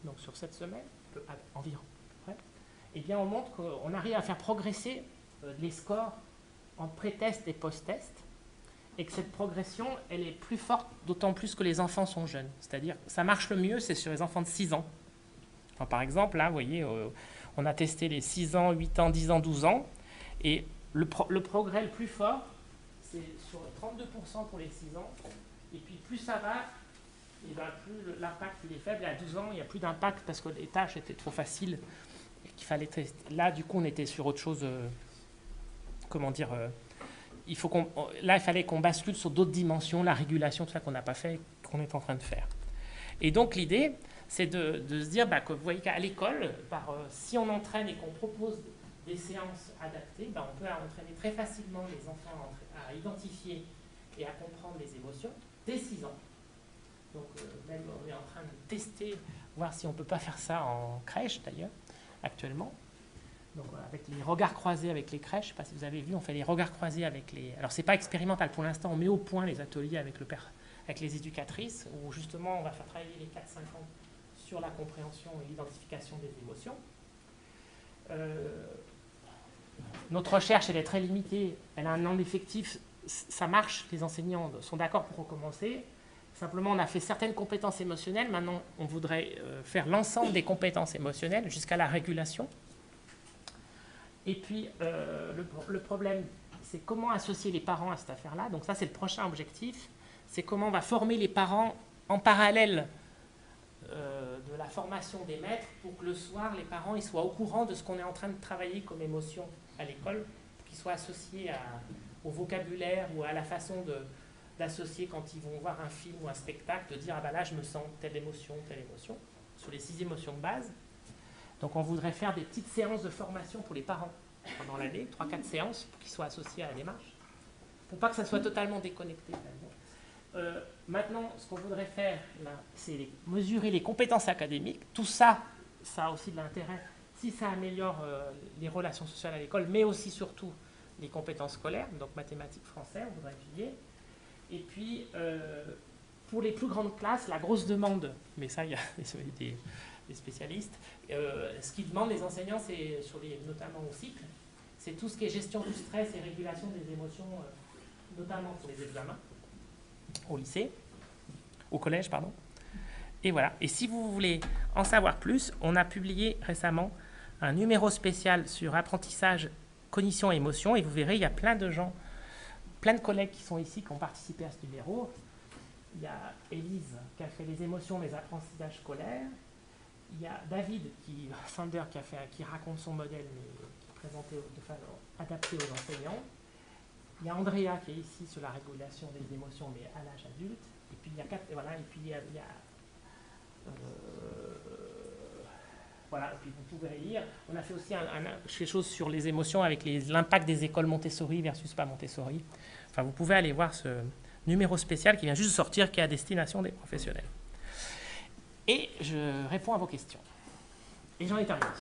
donc sur 7 semaines, environ, eh bien, on montre qu'on arrive à faire progresser les scores en pré-test et post-test, et que cette progression, elle est plus forte, d'autant plus que les enfants sont jeunes. C'est-à-dire, ça marche le mieux, c'est sur les enfants de 6 ans. Enfin, par exemple, là, vous voyez, on a testé les 6 ans, 8 ans, 10 ans, 12 ans, et le progrès le plus fort, c'est sur 32% pour les 6 ans, et puis plus ça va, et ben plus l'impact il est faible, et à 12 ans, il n'y a plus d'impact parce que les tâches étaient trop faciles, et qu'il fallait tester. Là, du coup, on était sur autre chose, là, il fallait qu'on bascule sur d'autres dimensions, la régulation, tout ça qu'on n'a pas fait, qu'on est en train de faire. Et donc, l'idée, c'est de se dire que vous voyez qu'à l'école, si on entraîne et qu'on propose des séances adaptées, on peut entraîner très facilement les enfants à identifier et à comprendre les émotions dès 6 ans. Donc, même on est en train de tester, voir si on ne peut pas faire ça en crèche, d'ailleurs, actuellement. Donc, avec les regards croisés avec les crèches, je ne sais pas si vous avez vu, on fait les regards croisés avec les... Alors, ce n'est pas expérimental pour l'instant, on met au point les ateliers avec les éducatrices, où justement, on va faire travailler les 4-5 ans sur la compréhension et l'identification des émotions. Notre recherche, elle est très limitée, elle a un nombre d'effectifs, ça marche, les enseignants sont d'accord pour recommencer. Simplement, on a fait certaines compétences émotionnelles, maintenant, on voudrait faire l'ensemble des compétences émotionnelles jusqu'à la régulation. Et puis, le problème, c'est comment associer les parents à cette affaire-là. Donc ça, c'est le prochain objectif. C'est comment on va former les parents en parallèle de la formation des maîtres pour que le soir, les parents ils soient au courant de ce qu'on est en train de travailler comme émotion à l'école, qu'ils soient associés au vocabulaire ou à la façon d'associer quand ils vont voir un film ou un spectacle, de dire « Ah ben là, je me sens telle émotion, sur les 6 émotions de base. Donc on voudrait faire des petites séances de formation pour les parents pendant l'année, 3-4 séances pour qu'ils soient associés à la démarche, pour pas que ça soit totalement déconnecté. Maintenant, ce qu'on voudrait faire, c'est mesurer les compétences académiques. Tout ça, ça a aussi de l'intérêt si ça améliore les relations sociales à l'école, mais aussi surtout les compétences scolaires, donc mathématiques, français, on voudrait étudier. Et puis, pour les plus grandes classes, la grosse demande, mais ça, il y a des spécialistes, ce qu'ils demandent les enseignants, c'est notamment au cycle, c'est tout ce qui est gestion du stress et régulation des émotions, notamment pour les examens, au lycée, au collège, pardon. Et voilà. Et si vous voulez en savoir plus, on a publié récemment un numéro spécial sur apprentissage, cognition et émotion, et vous verrez, il y a plein de gens, plein de collègues qui sont ici, qui ont participé à ce numéro. Il y a Élise qui a fait les émotions, les apprentissages scolaires. Il y a David Sander qui raconte son modèle, mais qui est présenté de façon adaptée aux enseignants. Il y a Andrea qui est ici sur la régulation des émotions, mais à l'âge adulte. Et puis il y a voilà, et puis vous pouvez lire. On a fait aussi quelque chose sur les émotions avec l'impact des écoles Montessori versus pas Montessori. Enfin, vous pouvez aller voir ce numéro spécial qui vient juste de sortir, qui est à destination des professionnels. Et je réponds à vos questions. Et j'en ai terminé.